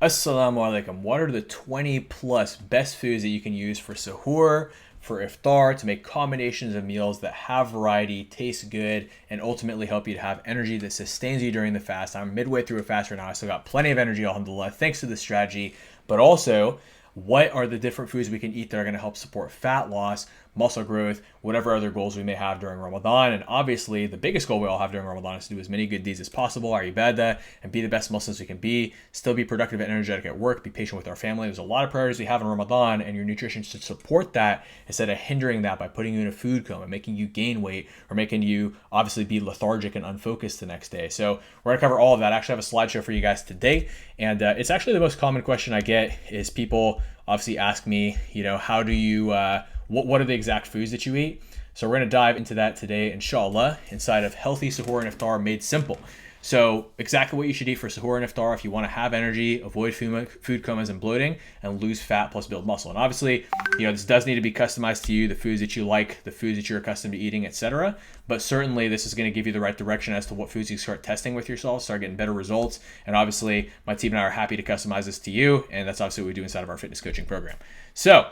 Assalamu alaikum. What are the 20 plus best foods that you can use for suhoor, for iftar, to make combinations of meals that have variety, taste good, and ultimately help you to have energy that sustains you during the fast? I'm midway through a fast right now. I still got plenty of energy, alhamdulillah, thanks to this strategy. But also, what are the different foods we can eat that are going to help support fat loss, muscle growth, whatever other goals we may have during Ramadan? And obviously, the biggest goal we all have during Ramadan is to do as many good deeds as possible, our ibadah, and be the best Muslims we can be, still be productive and energetic at work, be patient with our family. There's a lot of priorities we have in Ramadan, and your nutrition should support that instead of hindering that by putting you in a food coma, making you gain weight, or making you obviously be lethargic and unfocused the next day. So we're going to cover all of that. I actually have a slideshow for you guys today, and it's actually the most common question I get is people obviously ask me, how do you, what are the exact foods that you eat? So we're going to dive into that today, inshallah, inside of Healthy Suhoor and Iftar Made Simple. So exactly what you should eat for suhoor and iftar if you want to have energy, avoid food comas and bloating, and lose fat plus build muscle. And obviously, this does need to be customized to you, the foods that you like, the foods that you're accustomed to eating, etc. But certainly this is going to give you the right direction as to what foods you start testing with yourself, start getting better results. And obviously, my team and I are happy to customize this to you. And that's obviously what we do inside of our fitness coaching program. So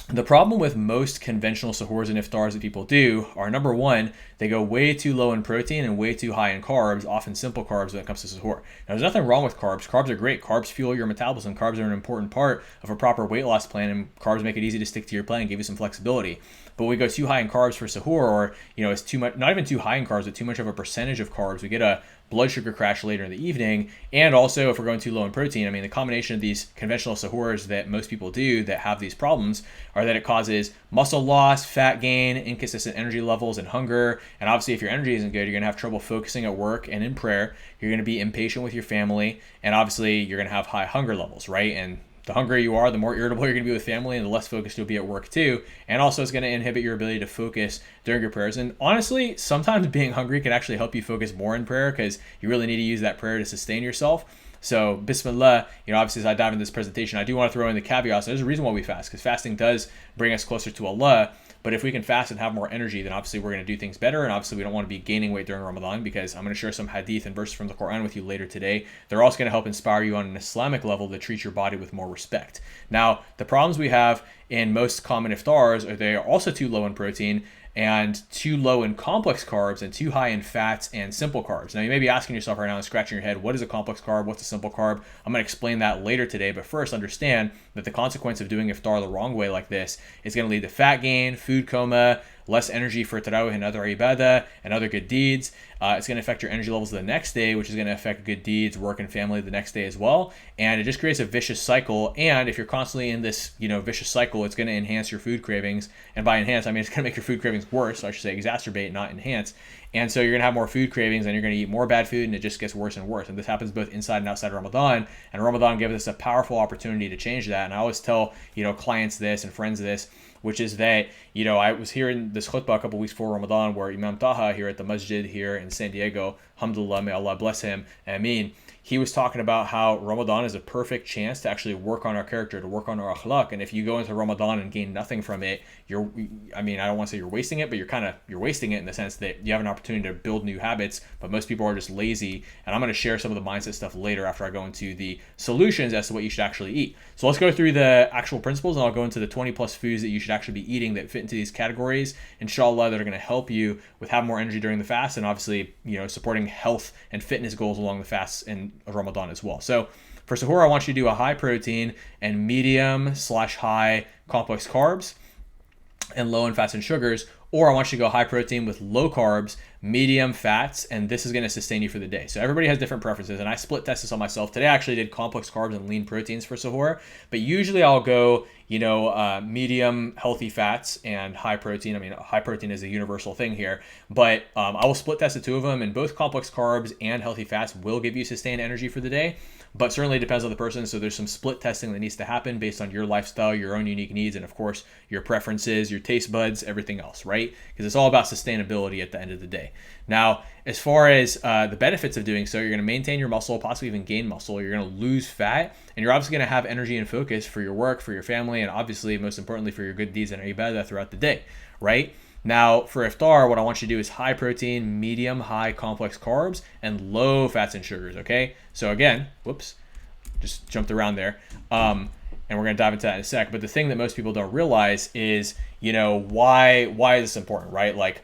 the problem with most conventional suhoors and iftars that people do are, number one, they go way too low in protein and way too high in carbs, often simple carbs when it comes to suhoor. Now, there's nothing wrong with carbs. Carbs are great. Carbs fuel your metabolism. Carbs are an important part of a proper weight loss plan, and carbs make it easy to stick to your plan and give you some flexibility. But when we go too high in carbs for suhoor, or it's too much, not even too high in carbs, but too much of a percentage of carbs, we get a blood sugar crash later in the evening. And also, if we're going too low in protein, the combination of these conventional suhoors that most people do that have these problems are that it causes muscle loss, fat gain, inconsistent energy levels, and hunger. And obviously, if your energy isn't good, you're going to have trouble focusing at work and in prayer. You're going to be impatient with your family. And obviously, you're going to have high hunger levels, right? And the hungrier you are, the more irritable you're going to be with family, and the less focused you'll be at work too. And also, it's going to inhibit your ability to focus during your prayers. And honestly, sometimes being hungry can actually help you focus more in prayer, because you really need to use that prayer to sustain yourself. So Bismillah, obviously as I dive into this presentation, I do want to throw in the caveat. So there's a reason why we fast, because fasting does bring us closer to Allah. But if we can fast and have more energy, then obviously we're going to do things better. And obviously we don't want to be gaining weight during Ramadan, because I'm going to share some hadith and verses from the Quran with you later today. They're also going to help inspire you on an Islamic level to treat your body with more respect. Now, the problems we have in most common iftars are they are also too low in protein, and too low in complex carbs, and too high in fats and simple carbs. Now, you may be asking yourself right now and scratching your head, what is a complex carb? What's a simple carb? I'm going to explain that later today. But first, understand that the consequence of doing iftar the wrong way like this is going to lead to fat gain, food coma, less energy for tarawih and other ibadah and other good deeds. It's going to affect your energy levels the next day, which is going to affect good deeds, work, and family the next day as well. And it just creates a vicious cycle. And if you're constantly in this, vicious cycle, it's going to enhance your food cravings. And by enhance, I mean it's going to make your food cravings worse. So I should say exacerbate, not enhance. And so you're going to have more food cravings, and you're going to eat more bad food, and it just gets worse and worse. And this happens both inside and outside of Ramadan. And Ramadan gives us a powerful opportunity to change that. And I always tell, clients this and friends this, which is that, I was hearing this khutbah a couple weeks before Ramadan where Imam Taha here at the masjid here in San Diego, alhamdulillah, may Allah bless him, Ameen, he was talking about how Ramadan is a perfect chance to actually work on our character, to work on our akhlaq. And if you go into Ramadan and gain nothing from it, I don't want to say you're wasting it, but you're wasting it in the sense that you have an opportunity to build new habits, but most people are just lazy. And I'm going to share some of the mindset stuff later after I go into the solutions as to what you should actually eat. So let's go through the actual principles, and I'll go into the 20 plus foods that you should actually be eating that fit into these categories, inshallah, that are going to help you with having more energy during the fast, and obviously, supporting health and fitness goals along the fast in Ramadan as well. So for suhoor, I want you to do a high protein and medium/high complex carbs and low in fats and sugars, or I want you to go high protein with low carbs, medium fats, and this is going to sustain you for the day. So everybody has different preferences, and I split test this on myself. Today I actually did complex carbs and lean proteins for suhoor, but usually I'll go, medium healthy fats and high protein. High protein is a universal thing here, but I will split test the two of them, and both complex carbs and healthy fats will give you sustained energy for the day, but certainly depends on the person. So there's some split testing that needs to happen based on your lifestyle, your own unique needs, and of course, your preferences, your taste buds, everything else, right? Because it's all about sustainability at the end of the day. Now, as far as the benefits of doing so, you're going to maintain your muscle, possibly even gain muscle. You're going to lose fat, and you're obviously going to have energy and focus for your work, for your family, and obviously, most importantly, for your good deeds and ibadah throughout the day, right? Now, for iftar, what I want you to do is high protein, medium, high complex carbs, and low fats and sugars, okay? So again, just jumped around there. And we're going to dive into that in a sec. But the thing that most people don't realize is, why is this important, right? Like,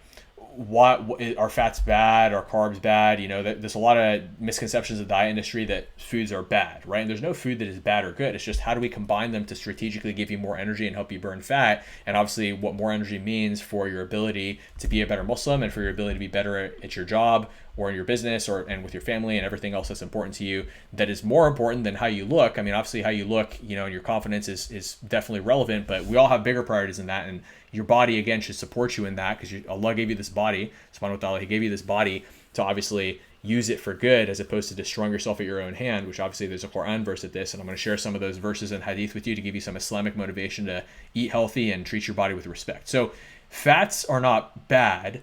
why are fats bad? Are carbs bad? There's a lot of misconceptions of the diet industry that foods are bad, right? And there's no food that is bad or good. It's just how do we combine them to strategically give you more energy and help you burn fat? And obviously what more energy means for your ability to be a better Muslim and for your ability to be better at your job or in your business and with your family and everything else that's important to you, that is more important than how you look. I mean, obviously how you look, and your confidence is definitely relevant, but we all have bigger priorities than that. And your body, again, should support you in that, because Allah gave you this body, subhanahu wa ta'ala, He gave you this body to obviously use it for good as opposed to destroying yourself at your own hand, which obviously there's a Quran verse at this, and I'm going to share some of those verses and hadith with you to give you some Islamic motivation to eat healthy and treat your body with respect. So fats are not bad.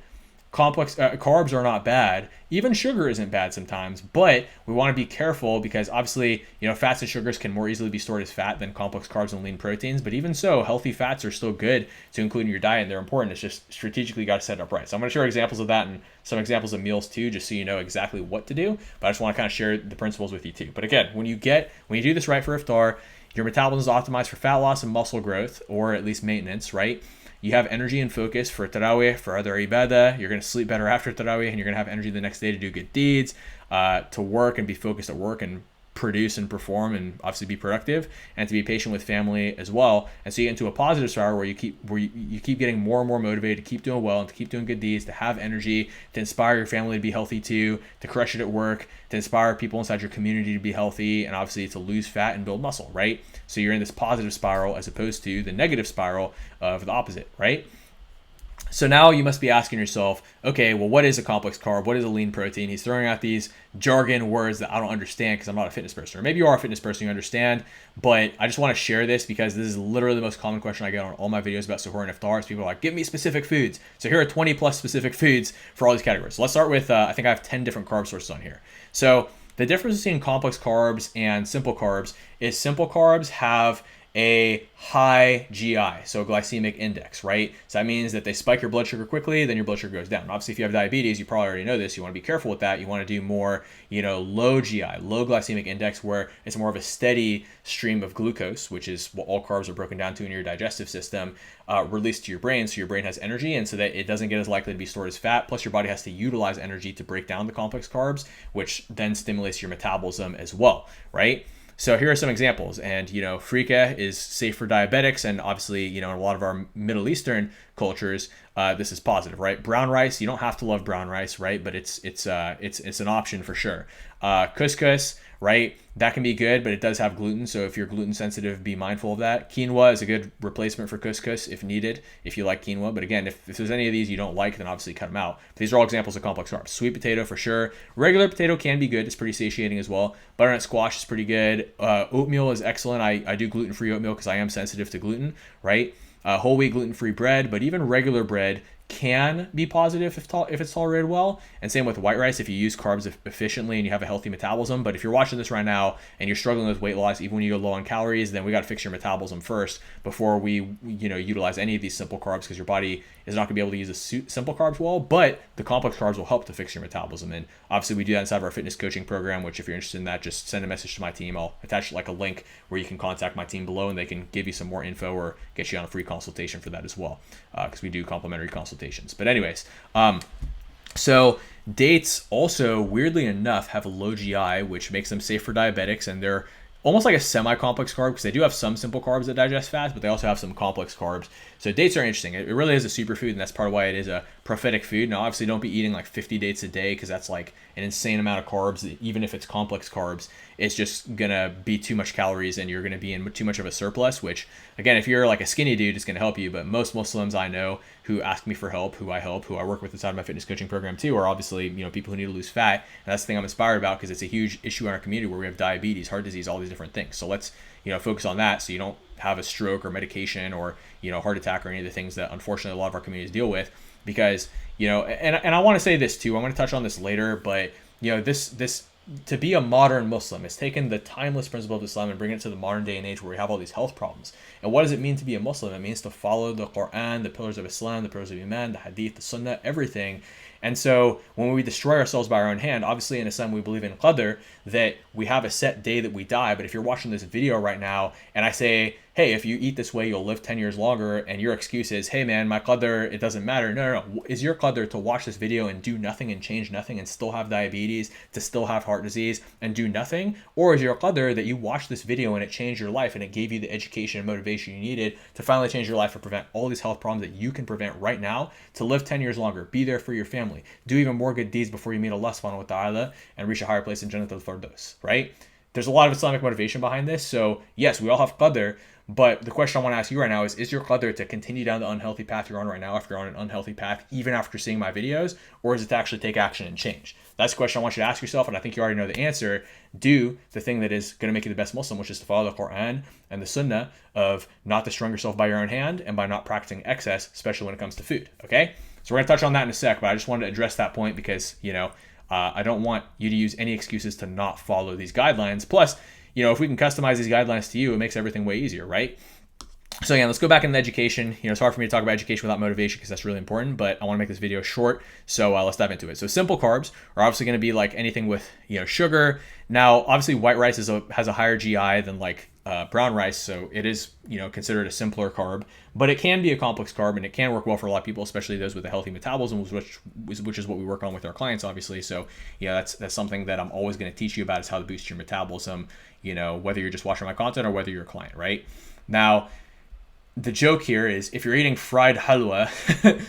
Complex carbs are not bad. Even sugar isn't bad sometimes, but we want to be careful because obviously, fats and sugars can more easily be stored as fat than complex carbs and lean proteins. But even so, healthy fats are still good to include in your diet, and they're important. It's just strategically got to set it up right. So I'm going to share examples of that and some examples of meals too, just so you know exactly what to do. But I just want to kind of share the principles with you too. But again, when you do this right for iftar, your metabolism is optimized for fat loss and muscle growth, or at least maintenance, right? You have energy and focus for tarawih, for other ibadah. You're going to sleep better after tarawih, and you're going to have energy the next day to do good deeds, to work and be focused at work and produce and perform and obviously be productive, and to be patient with family as well. And so you get into a positive spiral where you keep getting more and more motivated to keep doing well and to keep doing good deeds, to have energy, to inspire your family to be healthy too, to crush it at work, to inspire people inside your community to be healthy, and obviously to lose fat and build muscle, right? So you're in this positive spiral as opposed to the negative spiral of the opposite, right? So now you must be asking yourself, okay, well, what is a complex carb? What is a lean protein? He's throwing out these jargon words that I don't understand because I'm not a fitness person. Or maybe you are a fitness person, you understand, but I just want to share this because this is literally the most common question I get on all my videos about Suhoor and Iftar. People are like, give me specific foods. So here are 20 plus specific foods for all these categories. So let's start with, I think I have 10 different carb sources on here. So the difference between complex carbs and simple carbs is simple carbs have a high GI, so glycemic index, right? So that means that they spike your blood sugar quickly, then your blood sugar goes down. Obviously, if you have diabetes, you probably already know this. You want to be careful with that. You want to do more, low GI, low glycemic index, where it's more of a steady stream of glucose, which is what all carbs are broken down to in your digestive system, released to your brain, so your brain has energy, and so that it doesn't get as likely to be stored as fat. Plus, your body has to utilize energy to break down the complex carbs, which then stimulates your metabolism as well, right? So here are some examples, and frika is safe for diabetics, and obviously in a lot of our Middle Eastern cultures, this is positive, right? Brown rice, you don't have to love brown rice, right? But it's an option for sure. Couscous, right? That can be good, but it does have gluten, so if you're gluten sensitive, be mindful of that. Quinoa is a good replacement for couscous if needed, if you like quinoa. But again, if there's any of these you don't like, then obviously cut them out. But these are all examples of complex carbs. Sweet potato for sure. Regular potato can be good. It's pretty satiating as well. Butternut squash is pretty good. Oatmeal is excellent. I do gluten-free oatmeal because I am sensitive to gluten, right? Whole wheat gluten-free bread, but even regular bread can be positive if it's tolerated well. And same with white rice if you use carbs efficiently and you have a healthy metabolism. But if you're watching this right now and you're struggling with weight loss, even when you go low on calories, then we got to fix your metabolism first before we utilize any of these simple carbs, because your body is not going to be able to use the simple carbs well, but the complex carbs will help to fix your metabolism. And obviously we do that inside of our fitness coaching program, which if you're interested in that, just send a message to my team. I'll attach like a link where you can contact my team below and they can give you some more info or get you on a free consultation for that as well, because we do complimentary consultations. But anyways, so dates also, weirdly enough, have a low GI, which makes them safe for diabetics, and they're almost like a semi-complex carb because they do have some simple carbs that digest fast, but they also have some complex carbs. So dates are interesting. It really is a superfood, and that's part of why it is a prophetic food. Now, obviously, don't be eating like 50 dates a day because that's like an insane amount of carbs. Even if it's complex carbs, it's just going to be too much calories and you're going to be in too much of a surplus, which, again, if you're like a skinny dude, it's going to help you. But most Muslims I know who ask me for help, who I work with inside my fitness coaching program too, are obviously, people who need to lose fat. And that's the thing I'm inspired about because it's a huge issue in our community where we have diabetes, heart disease, all these different things. So let's, focus on that so you don't have a stroke or medication or, heart attack or any of the things that unfortunately a lot of our communities deal with. Because, and I want to say this too, I'm going to touch on this later, but, this to be a modern Muslim is taking the timeless principle of Islam and bringing it to the modern day and age where we have all these health problems. And what does it mean to be a Muslim? It means to follow the Quran, the pillars of Islam, the pillars of Iman, the Hadith, the Sunnah, everything. And so when we destroy ourselves by our own hand, obviously in Islam we believe in qadr, that we have a set day that we die. But if you're watching this video right now and I say, hey, if you eat this way, you'll live 10 years longer, and your excuse is, hey man, my qadr, it doesn't matter. No. Is your qadr to watch this video and do nothing and change nothing and still have diabetes, to still have heart disease and do nothing? Or is your qadr that you watched this video and it changed your life and it gave you the education and motivation you needed to finally change your life and prevent all these health problems that you can prevent right now, to live 10 years longer, be there for your family, do even more good deeds before you meet Allah subhanahu wa ta'ala and reach a higher place in Jannat al-Firdaus, right? There's a lot of Islamic motivation behind this. So yes, we all have qadr, but the question I want to ask you right now is your qadr to continue down the unhealthy path you're on right now, if you're on an unhealthy path, even after seeing my videos, or is it to actually take action and change? That's the question I want you to ask yourself, and I think you already know the answer. Do the thing that is going to make you the best Muslim, which is to follow the Quran and the Sunnah of not destroying yourself by your own hand and by not practicing excess, especially when it comes to food, okay? So we're going to touch on that in a sec, but I just wanted to address that point because, I don't want you to use any excuses to not follow these guidelines. Plus, if we can customize these guidelines to you, it makes everything way easier, right? So again, let's go back into education. It's hard for me to talk about education without motivation because that's really important, but I want to make this video short, so let's dive into it. So simple carbs are obviously going to be like anything with sugar. Now, obviously, white rice has a higher GI than like brown rice, so it is considered a simpler carb, but it can be a complex carb and it can work well for a lot of people, especially those with a healthy metabolism, which is what we work on with our clients, obviously. So that's something that I'm always going to teach you about, is how to boost your metabolism, whether you're just watching my content or whether you're a client, right? Now, the joke here is if you're eating fried halwa,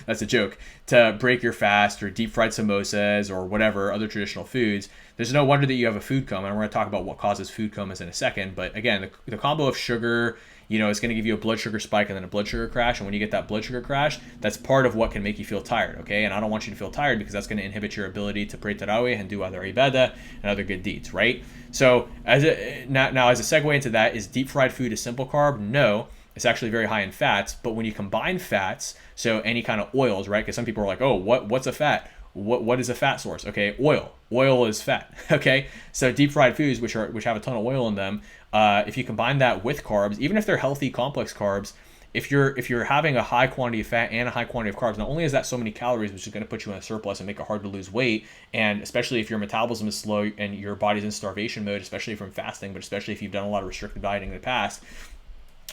that's a joke, to break your fast, or deep fried samosas or whatever other traditional foods, there's no wonder that you have a food coma. And we're going to talk about what causes food comas in a second. But again, the combo of sugar, is going to give you a blood sugar spike and then a blood sugar crash. And when you get that blood sugar crash, that's part of what can make you feel tired, okay? And I don't want you to feel tired because that's going to inhibit your ability to pray tarawih and do other ibadah and other good deeds, right? So now as a segue into that, is deep fried food a simple carb? No. It's actually very high in fats, but when you combine fats, so any kind of oils, right? Because some people are like, oh, what's a fat? What is a fat source? Okay, oil. Oil is fat. Okay, so deep fried foods, which have a ton of oil in them, if you combine that with carbs, even if they're healthy complex carbs, if you're having a high quantity of fat and a high quantity of carbs, not only is that so many calories, which is going to put you in a surplus and make it hard to lose weight, and especially if your metabolism is slow and your body's in starvation mode, especially from fasting, but especially if you've done a lot of restrictive dieting in the past,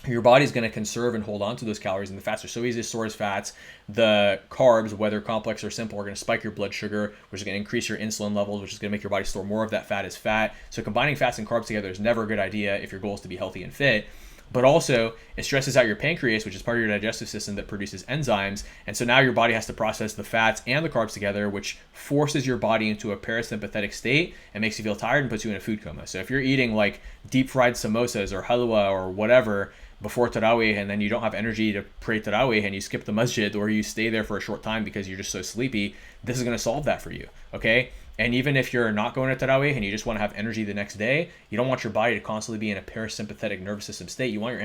your body's going to conserve and hold on to those calories, and the fats are so easy to store as fats. The carbs, whether complex or simple, are going to spike your blood sugar, which is going to increase your insulin levels, which is going to make your body store more of that fat as fat. So combining fats and carbs together is never a good idea if your goal is to be healthy and fit. But also, it stresses out your pancreas, which is part of your digestive system that produces enzymes. And so now your body has to process the fats and the carbs together, which forces your body into a parasympathetic state and makes you feel tired and puts you in a food coma. So if you're eating like deep fried samosas or halwa or whatever before tarawih, and then you don't have energy to pray tarawih and you skip the masjid, or you stay there for a short time because you're just so sleepy, this is going to solve that for you, okay? And even if you're not going to tarawih and you just want to have energy the next day, you don't want your body to constantly be in a parasympathetic nervous system state. You want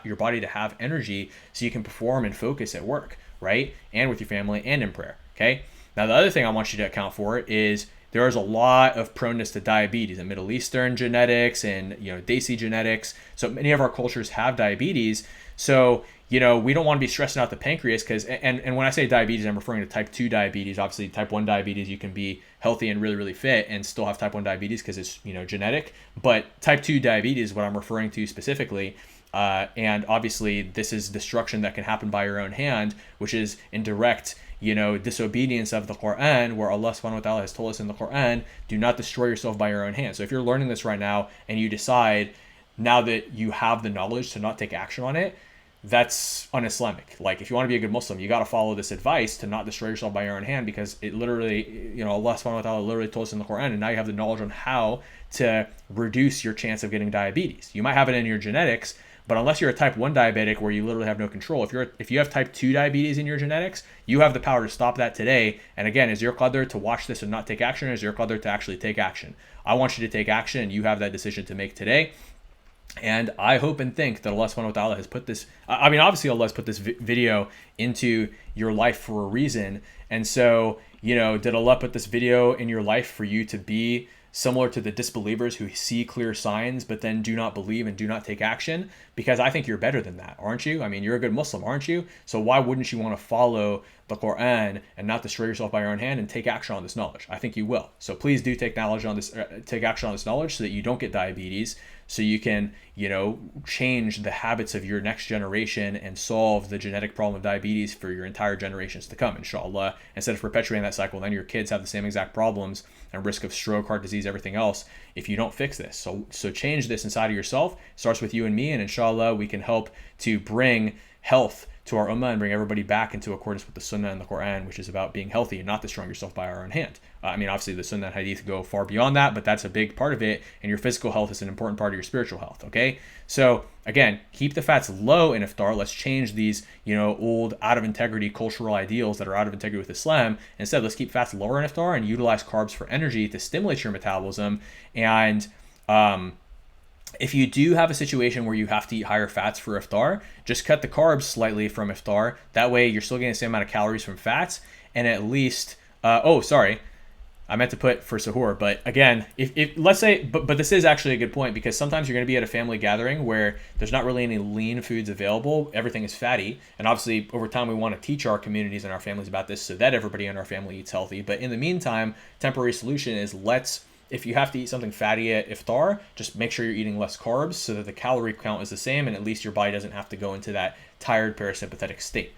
your body to have energy so you can perform and focus at work, right? And with your family and in prayer, okay? Now, the other thing I want you to account for is there is a lot of proneness to diabetes in Middle Eastern genetics and Desi genetics. So many of our cultures have diabetes. So we don't want to be stressing out the pancreas because, and when I say diabetes, I'm referring to type 2 diabetes. Obviously, type 1 diabetes, you can be healthy and really, really fit and still have type 1 diabetes because it's genetic. But type 2 diabetes is what I'm referring to specifically. And obviously, this is destruction that can happen by your own hand, which is in direct disobedience of the Quran, where Allah subhanahu wa ta'ala has told us in the Quran, do not destroy yourself by your own hand. So if you're learning this right now and you decide now that you have the knowledge to not take action on it, that's un-Islamic. Like, if you want to be a good Muslim, you got to follow this advice to not destroy yourself by your own hand, because it literally, Allah subhanahu wa ta'ala literally told us in the Quran, and now you have the knowledge on how to reduce your chance of getting diabetes. You might have it in your genetics, but unless you're a type 1 diabetic where you literally have no control, if you have type 2 diabetes in your genetics, you have the power to stop that today. And again, is your qadr to watch this and not take action, or is your qadr to actually take action? I want you to take action, and you have that decision to make today. And I hope and think that Allah subhanahu wa ta'ala has put this, obviously Allah has put this video into your life for a reason. And so, did Allah put this video in your life for you to be similar to the disbelievers who see clear signs but then do not believe and do not take action, because I think you're better than that, aren't you? I mean, you're a good Muslim, aren't you? So why wouldn't you want to follow the Quran and not destroy yourself by your own hand and take action on this knowledge? I think you will. So please do take action on this knowledge so that you don't get diabetes, so you can, change the habits of your next generation and solve the genetic problem of diabetes for your entire generations to come, inshallah. Instead of perpetuating that cycle, then your kids have the same exact problems and risk of stroke, heart disease, everything else if you don't fix this. So change this inside of yourself. It starts with you and me, and inshallah we can help to bring health to our ummah and bring everybody back into accordance with the sunnah and the Quran, which is about being healthy and not destroying yourself by our own hand. I mean, obviously the sunnah and hadith go far beyond that, but that's a big part of it, and your physical health is an important part of your spiritual health, okay? So again, keep the fats low in iftar. Let's change these, old out of integrity cultural ideals that are out of integrity with Islam. Instead, let's keep fats lower in iftar and utilize carbs for energy to stimulate your metabolism. And if you do have a situation where you have to eat higher fats for iftar, just cut the carbs slightly from iftar. That way you're still getting the same amount of calories from fats, and at least, I meant to put for suhoor, but again, if let's say, but this is actually a good point, because sometimes you're going to be at a family gathering where there's not really any lean foods available. Everything is fatty. And obviously over time, we want to teach our communities and our families about this so that everybody in our family eats healthy. But in the meantime, temporary solution is if you have to eat something fatty at iftar, just make sure you're eating less carbs so that the calorie count is the same, and at least your body doesn't have to go into that tired parasympathetic state.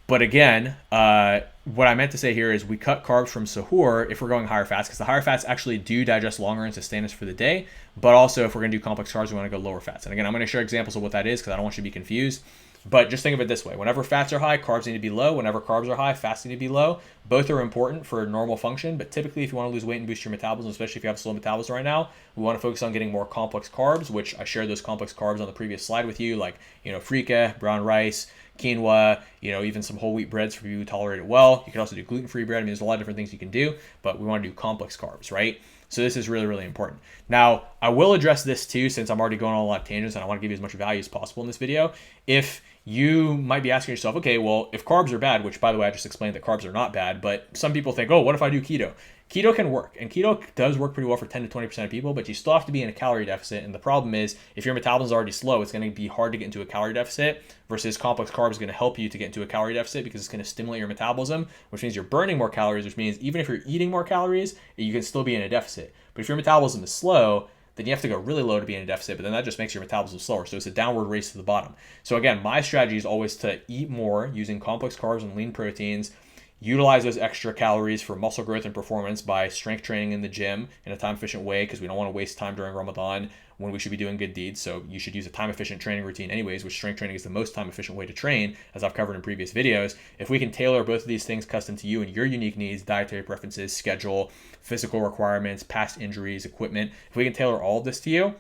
But again, what I meant to say here is we cut carbs from suhoor if we're going higher fats, because the higher fats actually do digest longer and sustain us for the day. But also, if we're going to do complex carbs, we want to go lower fats. And again, I'm going to share examples of what that is because I don't want you to be confused. But just think of it this way. Whenever fats are high, carbs need to be low. Whenever carbs are high, fats need to be low. Both are important for normal function, but typically if you want to lose weight and boost your metabolism, especially if you have slow metabolism right now, we want to focus on getting more complex carbs, which I shared those complex carbs on the previous slide with you, like, freekeh, brown rice, quinoa, even some whole wheat breads for people who tolerate it well. You can also do gluten-free bread. I mean, there's a lot of different things you can do, but we want to do complex carbs, right? So this is really, really important. Now, I will address this too, since I'm already going on a lot of tangents and I want to give you as much value as possible in this video. If you might be asking yourself, okay, well, if carbs are bad, which by the way, I just explained that carbs are not bad, but some people think, oh, what if I do keto? Keto can work, and keto does work pretty well for 10 to 20% of people, but you still have to be in a calorie deficit. And the problem is, if your metabolism is already slow, it's going to be hard to get into a calorie deficit, versus complex carbs is going to help you to get into a calorie deficit because it's going to stimulate your metabolism, which means you're burning more calories, which means even if you're eating more calories, you can still be in a deficit. But if your metabolism is slow, then you have to go really low to be in a deficit, but then that just makes your metabolism slower. So it's a downward race to the bottom. So again, my strategy is always to eat more using complex carbs and lean proteins, utilize those extra calories for muscle growth and performance by strength training in the gym in a time efficient way, because we don't want to waste time during Ramadan when we should be doing good deeds. So you should use a time efficient training routine anyways, which strength training is the most time efficient way to train, as I've covered in previous videos. If we can tailor both of these things custom to you and your unique needs, dietary preferences, schedule, physical requirements, past injuries, equipment, if we can tailor all of this to you,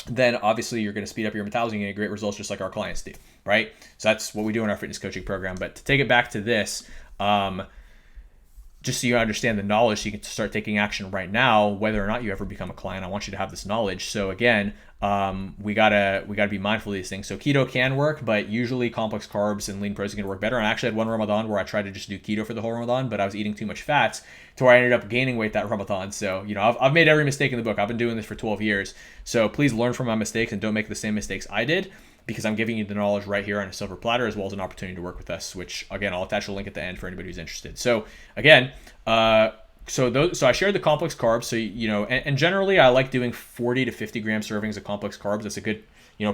then obviously you're going to speed up your metabolism and get great results just like our clients do, right? So that's what we do in our fitness coaching program. But to take it back to this, just so you understand the knowledge, so you can start taking action right now, whether or not you ever become a client. I want you to have this knowledge. So again, we gotta be mindful of these things. So keto can work, but usually complex carbs and lean protein can work better. And I actually had one Ramadan where I tried to just do keto for the whole Ramadan, but I was eating too much fats to where I ended up gaining weight that Ramadan. So, I've made every mistake in the book. I've been doing this for 12 years. So please learn from my mistakes and don't make the same mistakes I did, because I'm giving you the knowledge right here on a silver platter, as well as an opportunity to work with us, which again, I'll attach a link at the end for anybody who's interested. So again, so I shared the complex carbs. So, and generally I like doing 40 to 50 gram servings of complex carbs. That's a good,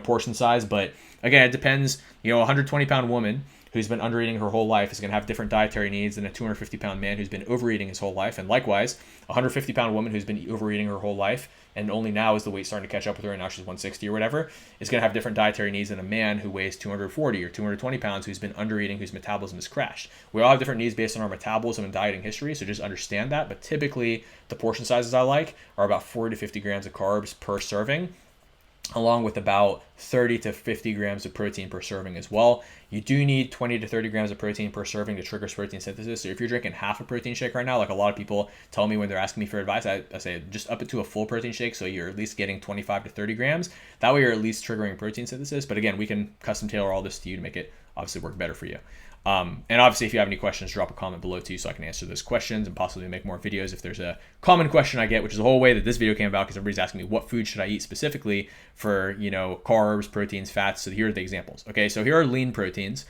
portion size. But again, it depends. A 120-pound woman who's been undereating her whole life is going to have different dietary needs than a 250-pound man who's been overeating his whole life. And likewise, a 150-pound woman who's been overeating her whole life, and only now is the weight starting to catch up with her, and now she's 160 or whatever, is going to have different dietary needs than a man who weighs 240 or 220 pounds who's been undereating, whose metabolism has crashed. We all have different needs based on our metabolism and dieting history, so just understand that. But typically, the portion sizes I like are about 40 to 50 grams of carbs per serving, along with about 30 to 50 grams of protein per serving as well. You do need 20 to 30 grams of protein per serving to trigger protein synthesis. So if you're drinking half a protein shake right now, like a lot of people tell me when they're asking me for advice, I say just up it to a full protein shake, so you're at least getting 25 to 30 grams. That way you're at least triggering protein synthesis. But again, we can custom tailor all this to you to make it obviously work better for you. And obviously, if you have any questions, drop a comment below too, so I can answer those questions and possibly make more videos if there's a common question I get, which is the whole way that this video came about, because everybody's asking me what food should I eat specifically for, carbs, proteins, fats. So here are the examples. Okay, so here are lean proteins.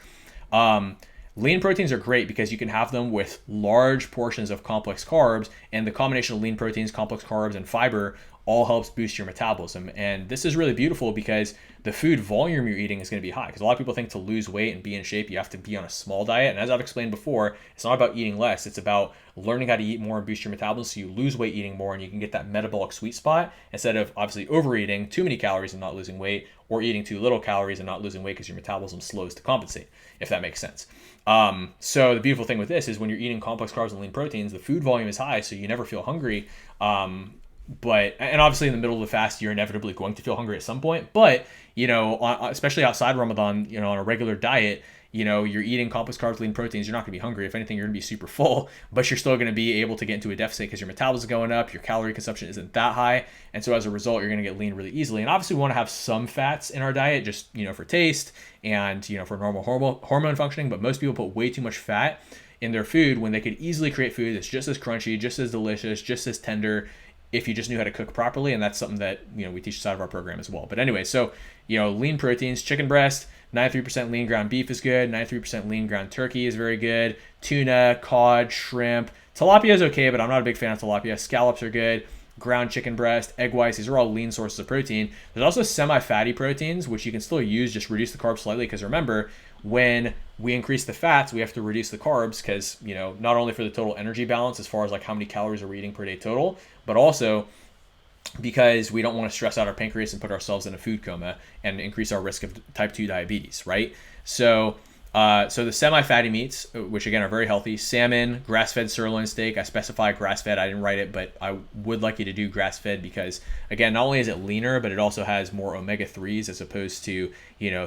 Lean proteins are great because you can have them with large portions of complex carbs, and the combination of lean proteins, complex carbs, and fiber all helps boost your metabolism. And this is really beautiful because the food volume you're eating is going to be high, because a lot of people think to lose weight and be in shape, you have to be on a small diet. And as I've explained before, it's not about eating less. It's about learning how to eat more and boost your metabolism, so you lose weight eating more and you can get that metabolic sweet spot, instead of obviously overeating too many calories and not losing weight, or eating too little calories and not losing weight because your metabolism slows to compensate, if that makes sense. So the beautiful thing with this is when you're eating complex carbs and lean proteins, the food volume is high, so you never feel hungry. And obviously in the middle of the fast, you're inevitably going to feel hungry at some point. But, especially outside Ramadan, on a regular diet, you're eating complex carbs, lean proteins, you're not going to be hungry. If anything, you're going to be super full, but you're still going to be able to get into a deficit because your metabolism is going up, your calorie consumption isn't that high. And so as a result, you're going to get lean really easily. And obviously we want to have some fats in our diet, just, for taste and, for normal hormone functioning. But most people put way too much fat in their food when they could easily create food that's just as crunchy, just as delicious, just as tender, if you just knew how to cook properly. And that's something that, we teach inside of our program as well. But anyway, so, lean proteins, chicken breast, 93% lean ground beef is good. 93% lean ground turkey is very good. Tuna, cod, shrimp. Tilapia is okay, but I'm not a big fan of tilapia. Scallops are good. Ground chicken breast, egg whites, these are all lean sources of protein. There's also semi-fatty proteins, which you can still use, just reduce the carbs slightly, because remember, when we increase the fats, we have to reduce the carbs, because, not only for the total energy balance as far as like how many calories are we eating per day total, but also because we don't want to stress out our pancreas and put ourselves in a food coma and increase our risk of type 2 diabetes, right? So the semi-fatty meats, which again are very healthy: salmon, grass-fed sirloin steak. I specify grass-fed. I didn't write it, but I would like you to do grass-fed because, again, not only is it leaner, but it also has more omega-3s as opposed to,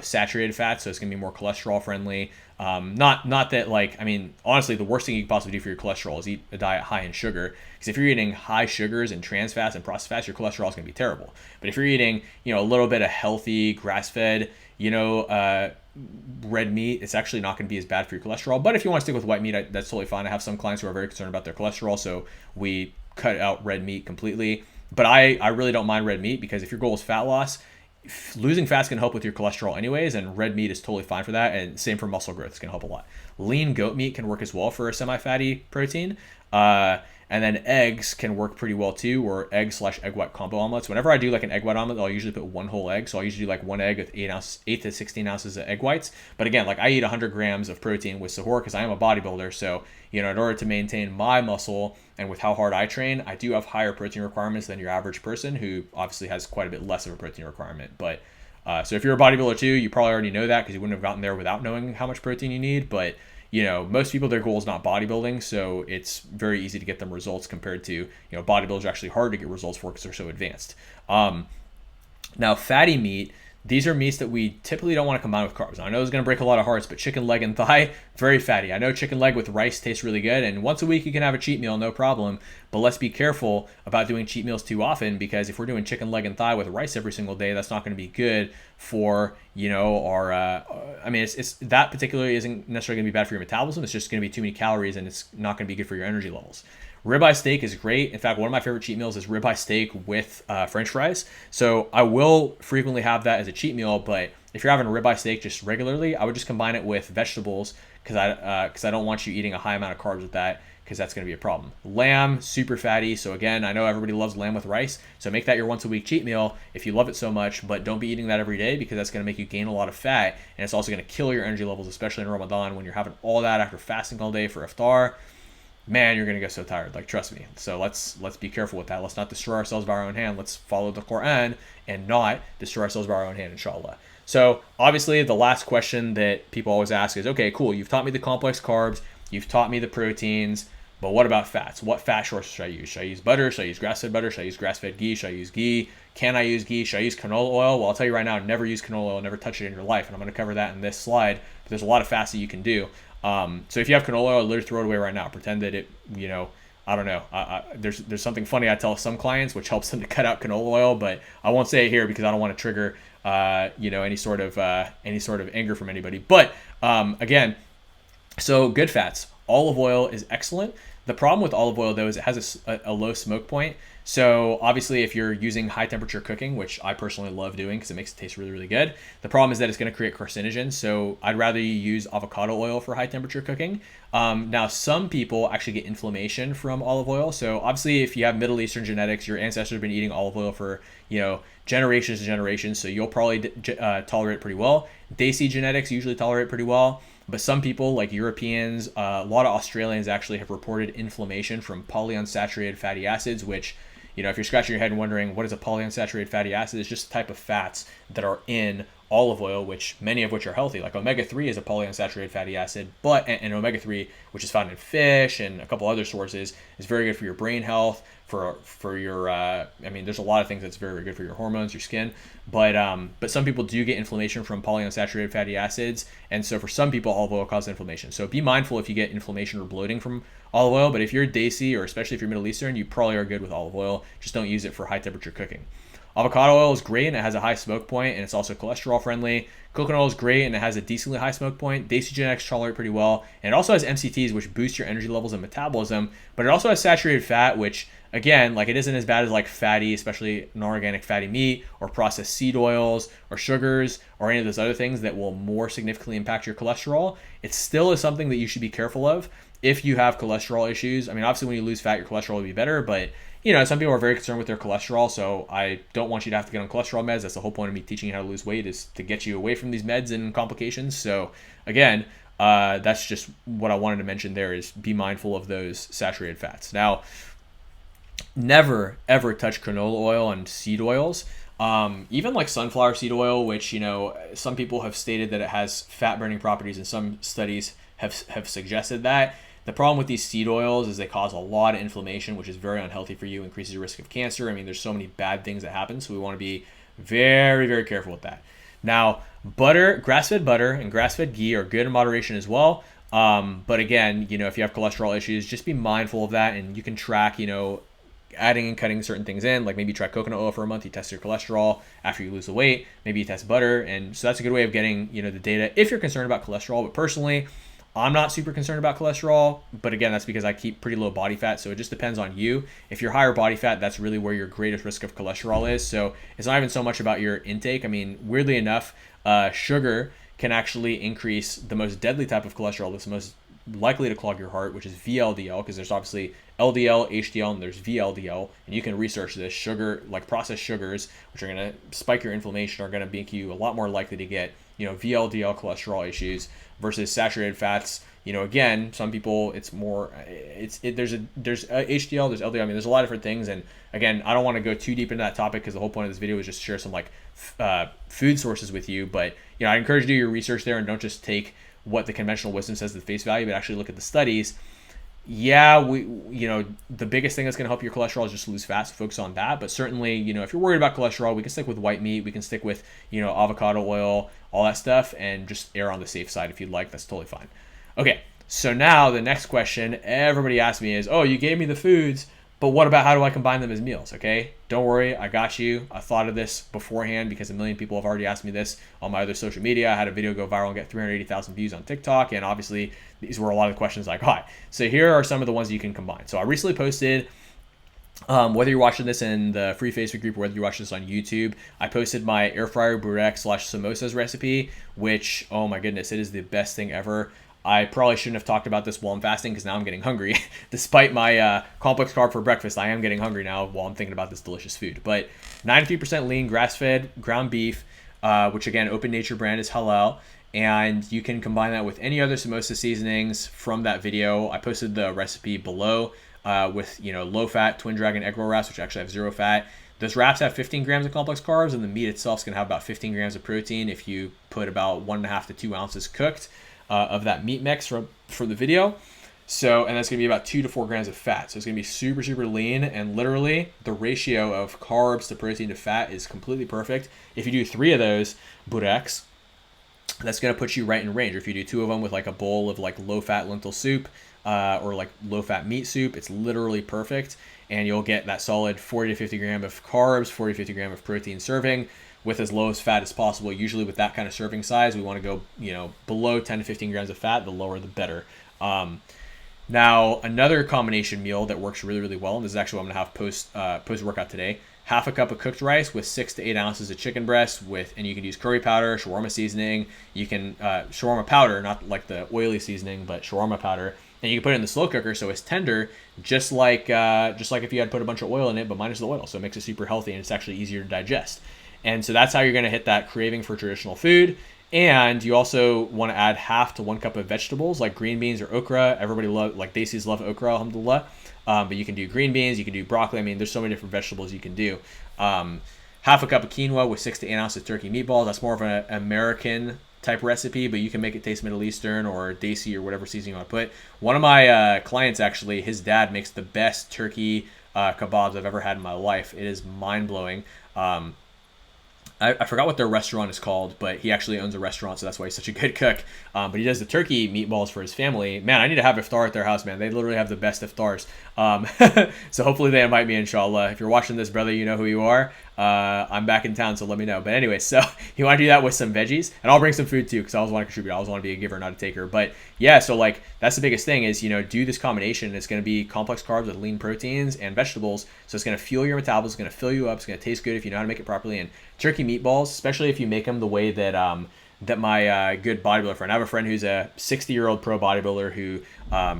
saturated fats. So it's going to be more cholesterol friendly. Not that, like, I mean, honestly, the worst thing you could possibly do for your cholesterol is eat a diet high in sugar. Because if you're eating high sugars and trans fats and processed fats, your cholesterol is going to be terrible. But if you're eating, a little bit of healthy grass-fed, red meat, it's actually not going to be as bad for your cholesterol. But if you want to stick with white meat, that's totally fine. I have some clients who are very concerned about their cholesterol, so we cut out red meat completely. But I really don't mind red meat, because if your goal is fat loss, losing fat's going to help with your cholesterol anyways, and red meat is totally fine for that. And same for muscle growth, it's going to help a lot. Lean goat meat can work as well for a semi-fatty protein. And then eggs can work pretty well too, or egg/egg white combo omelets. Whenever I do like an egg white omelet, I'll usually put one whole egg. So I'll usually do like one egg with 8 to 16 ounces of egg whites. But again, like I eat 100 grams of protein with Suhoor because I am a bodybuilder. So, in order to maintain my muscle and with how hard I train, I do have higher protein requirements than your average person, who obviously has quite a bit less of a protein requirement. But so if you're a bodybuilder too, you probably already know that, because you wouldn't have gotten there without knowing how much protein you need. But most people, their goal is not bodybuilding, so it's very easy to get them results compared to, bodybuilders are actually hard to get results for because they're so advanced. Now, fatty meat, these are meats that we typically don't want to combine with carbs. Now, I know it's going to break a lot of hearts, but chicken leg and thigh, very fatty. I know chicken leg with rice tastes really good, and once a week you can have a cheat meal, no problem. But let's be careful about doing cheat meals too often, because if we're doing chicken leg and thigh with rice every single day, that's not going to be good for, our, it's that particularly isn't necessarily going to be bad for your metabolism. It's just going to be too many calories, and it's not going to be good for your energy levels. Ribeye steak is great. In fact, one of my favorite cheat meals is ribeye steak with French fries. So I will frequently have that as a cheat meal, but if you're having a ribeye steak just regularly, I would just combine it with vegetables, because I don't want you eating a high amount of carbs with that, because that's going to be a problem. Lamb, super fatty. So again, I know everybody loves lamb with rice, so make that your once a week cheat meal if you love it so much, but don't be eating that every day, because that's going to make you gain a lot of fat, and it's also going to kill your energy levels, especially in Ramadan when you're having all that after fasting all day for iftar. Man, you're going to get so tired, like, trust me. So let's be careful with that. Let's not destroy ourselves by our own hand. Let's follow the Quran and not destroy ourselves by our own hand, inshallah. So obviously the last question that people always ask is, okay, cool, you've taught me the complex carbs, you've taught me the proteins, but what about fats? What fat sources should I use? Should I use butter? Should I use grass-fed butter? Should I use grass-fed ghee? Should I use ghee? Can I use ghee? Should I use canola oil? Well, I'll tell you right now, never use canola oil, never touch it in your life, and I'm going to cover that in this slide. But there's a lot of fats that you can do. So if you have canola oil, literally throw it away right now. Pretend that it, I don't know. There's something funny I tell some clients, which helps them to cut out canola oil, but I won't say it here because I don't want to trigger, any sort of anger from anybody. But again, So good fats. Olive oil is excellent. The problem with olive oil though is it has a low smoke point. So obviously if you're using high temperature cooking, which I personally love doing because it makes it taste really, really good, the problem is that it's going to create carcinogens. So I'd rather you use avocado oil for high temperature cooking. Now some people actually get inflammation from olive oil. So obviously if you have Middle Eastern genetics, your ancestors have been eating olive oil for, generations and generations. So you'll probably tolerate it pretty well. Desi genetics usually tolerate it pretty well. But some people, like Europeans, a lot of Australians actually have reported inflammation from polyunsaturated fatty acids, which, if you're scratching your head and wondering what is a polyunsaturated fatty acid, it's just a type of fats that are in olive oil, which many of which are healthy. Like omega-3 is a polyunsaturated fatty acid, but and omega-3, which is found in fish and a couple other sources, is very good for your brain health, for your there's a lot of things that's very, very good for your hormones, your skin, but some people do get inflammation from polyunsaturated fatty acids, and so for some people olive oil causes inflammation. So be mindful if you get inflammation or bloating from olive oil, but if you're Desi or especially if you're Middle Eastern, you probably are good with olive oil. Just don't use it for high temperature cooking. Avocado oil is great and it has a high smoke point and it's also cholesterol friendly. Coconut oil is great and it has a decently high smoke point. Desi genetics tolerate pretty well. And it also has MCTs, which boost your energy levels and metabolism. But it also has saturated fat, which again, like it isn't as bad as like fatty, especially non-organic fatty meat or processed seed oils or sugars or any of those other things that will more significantly impact your cholesterol. It still is something that you should be careful of if you have cholesterol issues. I mean, obviously when you lose fat, your cholesterol will be better, but some people are very concerned with their cholesterol, so I don't want you to have to get on cholesterol meds. That's the whole point of me teaching you how to lose weight, is to get you away from these meds and complications. So again, that's just what I wanted to mention there, is be mindful of those saturated fats. Now, never ever touch canola oil and seed oils. Even like sunflower seed oil, which, some people have stated that it has fat burning properties, and some studies have suggested that. The problem with these seed oils is they cause a lot of inflammation, which is very unhealthy for you, increases your risk of cancer. I mean, there's so many bad things that happen, so we want to be very, very careful with that. Now, butter, grass-fed butter and grass-fed ghee are good in moderation as well. But again, if you have cholesterol issues, just be mindful of that, and you can track, adding and cutting certain things in, like maybe try coconut oil for a month, you test your cholesterol after you lose the weight, maybe you test butter, and so that's a good way of getting, the data if you're concerned about cholesterol. But personally, I'm not super concerned about cholesterol, but again, that's because I keep pretty low body fat, so it just depends on you. If you're higher body fat, that's really where your greatest risk of cholesterol is, so it's not even so much about your intake. I mean, weirdly enough, sugar can actually increase the most deadly type of cholesterol that's most likely to clog your heart, which is VLDL, because there's obviously LDL, HDL, and there's VLDL, and you can research this. Sugar, like processed sugars, which are going to spike your inflammation, are going to make you a lot more likely to get, VLDL cholesterol issues versus saturated fats. Again, some people, it's more, there's HDL, there's LDL. I mean, there's a lot of different things, and again, I don't want to go too deep into that topic because the whole point of this video is just to share some food sources with you. But I encourage you to do your research there and don't just take what the conventional wisdom says at face value, but actually look at the studies. Yeah, the biggest thing that's going to help your cholesterol is just lose fat, so focus on that. But certainly, if you're worried about cholesterol, we can stick with white meat, we can stick with, avocado oil, all that stuff, and just err on the safe side if you'd like. That's totally fine. Okay, so now the next question everybody asks me is, oh, you gave me the foods, but what about how do I combine them as meals? Okay, don't worry, I got you. I thought of this beforehand because a million people have already asked me this on my other social media. I had a video go viral and get 380,000 views on TikTok, and obviously these were a lot of the questions I got. So here are some of the ones you can combine. So I recently posted, whether you're watching this in the free Facebook group or whether you're watching this on YouTube, I posted my air fryer burek / samosas recipe, which, oh my goodness, it is the best thing ever. I probably shouldn't have talked about this while I'm fasting because now I'm getting hungry. Despite my complex carb for breakfast, I am getting hungry now while I'm thinking about this delicious food. But 93% lean, grass-fed, ground beef, which again, Open Nature brand is halal. And you can combine that with any other samosa seasonings from that video. I posted the recipe below with low-fat Twin Dragon egg roll wraps, which actually have 0 fat. Those wraps have 15 grams of complex carbs, and the meat itself is going to have about 15 grams of protein if you put about 1.5 to 2 ounces cooked of that meat mix for the video. So, and that's going to be about 2 to 4 grams of fat. So it's going to be super, super lean, and literally the ratio of carbs to protein to fat is completely perfect. If you do 3 of those bureks, that's going to put you right in range. Or if you do 2 of them with like a bowl of like low-fat lentil soup or like low-fat meat soup, it's literally perfect. and you'll get that solid 40 to 50 gram of carbs, 40 to 50 gram of protein serving with as low as fat as possible. Usually with that kind of serving size, we want to go, below 10 to 15 grams of fat. The lower, the better. Now, another combination meal that works really, really well, and this is actually what I'm going to have post workout today. Half a cup of cooked rice with 6 to 8 ounces of chicken breast and you can use curry powder, shawarma seasoning. You can shawarma powder, not like the oily seasoning, but shawarma powder, and you can put it in the slow cooker so it's tender, just like if you had put a bunch of oil in it, but minus the oil. So it makes it super healthy and it's actually easier to digest. And so that's how you're going to hit that craving for traditional food. And you also want to add half to 1 cup of vegetables like green beans or okra. Everybody Desis love okra, alhamdulillah. But you can do green beans, you can do broccoli. I mean, there's so many different vegetables you can do. Half a cup of quinoa with 6 to 8 ounces of turkey meatballs. That's more of an American type recipe, but you can make it taste Middle Eastern or Desi or whatever seasoning you want to put. One of my clients, actually, his dad makes the best turkey kebabs I've ever had in my life. It is mind-blowing. I forgot what their restaurant is called, but he actually owns a restaurant, so that's why he's such a good cook. But he does the turkey meatballs for his family. Man, I need to have iftar at their house, man. They literally have the best iftars. So hopefully they invite me, inshallah. If you're watching this, brother, you know who you are. I'm back in town, so let me know. But anyway, so you want to do that with some veggies, and I'll bring some food too, because I always want to contribute. I always want to be a giver, not a taker. But yeah, so like that's the biggest thing is, do this combination. It's going to be complex carbs with lean proteins and vegetables. So it's going to fuel your metabolism. It's going to fill you up. It's going to taste good if you know how to make it properly. And turkey meatballs, especially if you make them the way that that my good bodybuilder friend, I have a friend who's a 60-year-old pro bodybuilder who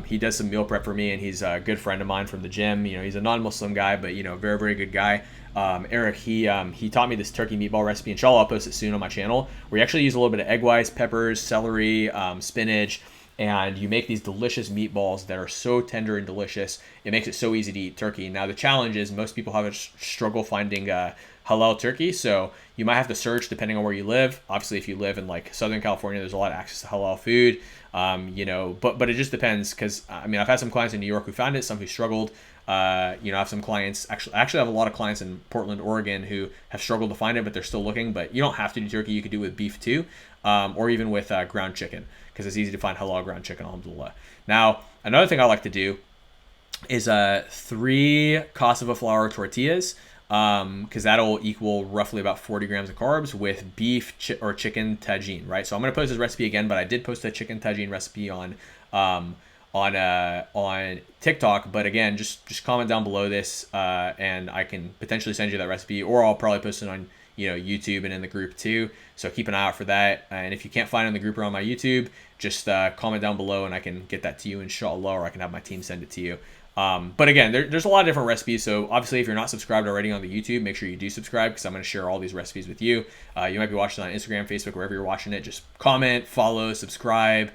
he does some meal prep for me, and he's a good friend of mine from the gym. He's a non-Muslim guy, but very, very good guy. Eric, he taught me this turkey meatball recipe. Inshallah, I'll post it soon on my channel, where you actually use a little bit of egg whites, peppers, celery, spinach, and you make these delicious meatballs that are so tender and delicious. It makes it so easy to eat turkey. Now, the challenge is most people have a struggle finding halal turkey, so you might have to search depending on where you live. Obviously, if you live in like Southern California, there's a lot of access to halal food. But it just depends, because I've had some clients in New York who found it, some who struggled. I have some clients, actually I have a lot of clients in Portland, Oregon who have struggled to find it, but they're still looking. But you don't have to do turkey. You could do it with beef too, or even with ground chicken, because it's easy to find halal ground chicken, alhamdulillah. Now, another thing I like to do is 3 cassava flour tortillas, because that'll equal roughly about 40 grams of carbs with beef or chicken tagine, right? So I'm going to post this recipe again, but I did post a chicken tagine recipe on TikTok. But again, just comment down below this, and I can potentially send you that recipe, or I'll probably post it on YouTube and in the group too. So keep an eye out for that. And if you can't find it in the group or on my YouTube, just comment down below and I can get that to you, inshallah, or I can have my team send it to you. But again, there's a lot of different recipes. So obviously, if you're not subscribed already on the YouTube, make sure you do subscribe, because I'm going to share all these recipes with you. You might be watching on Instagram, Facebook, wherever you're watching it. Just comment, follow, subscribe,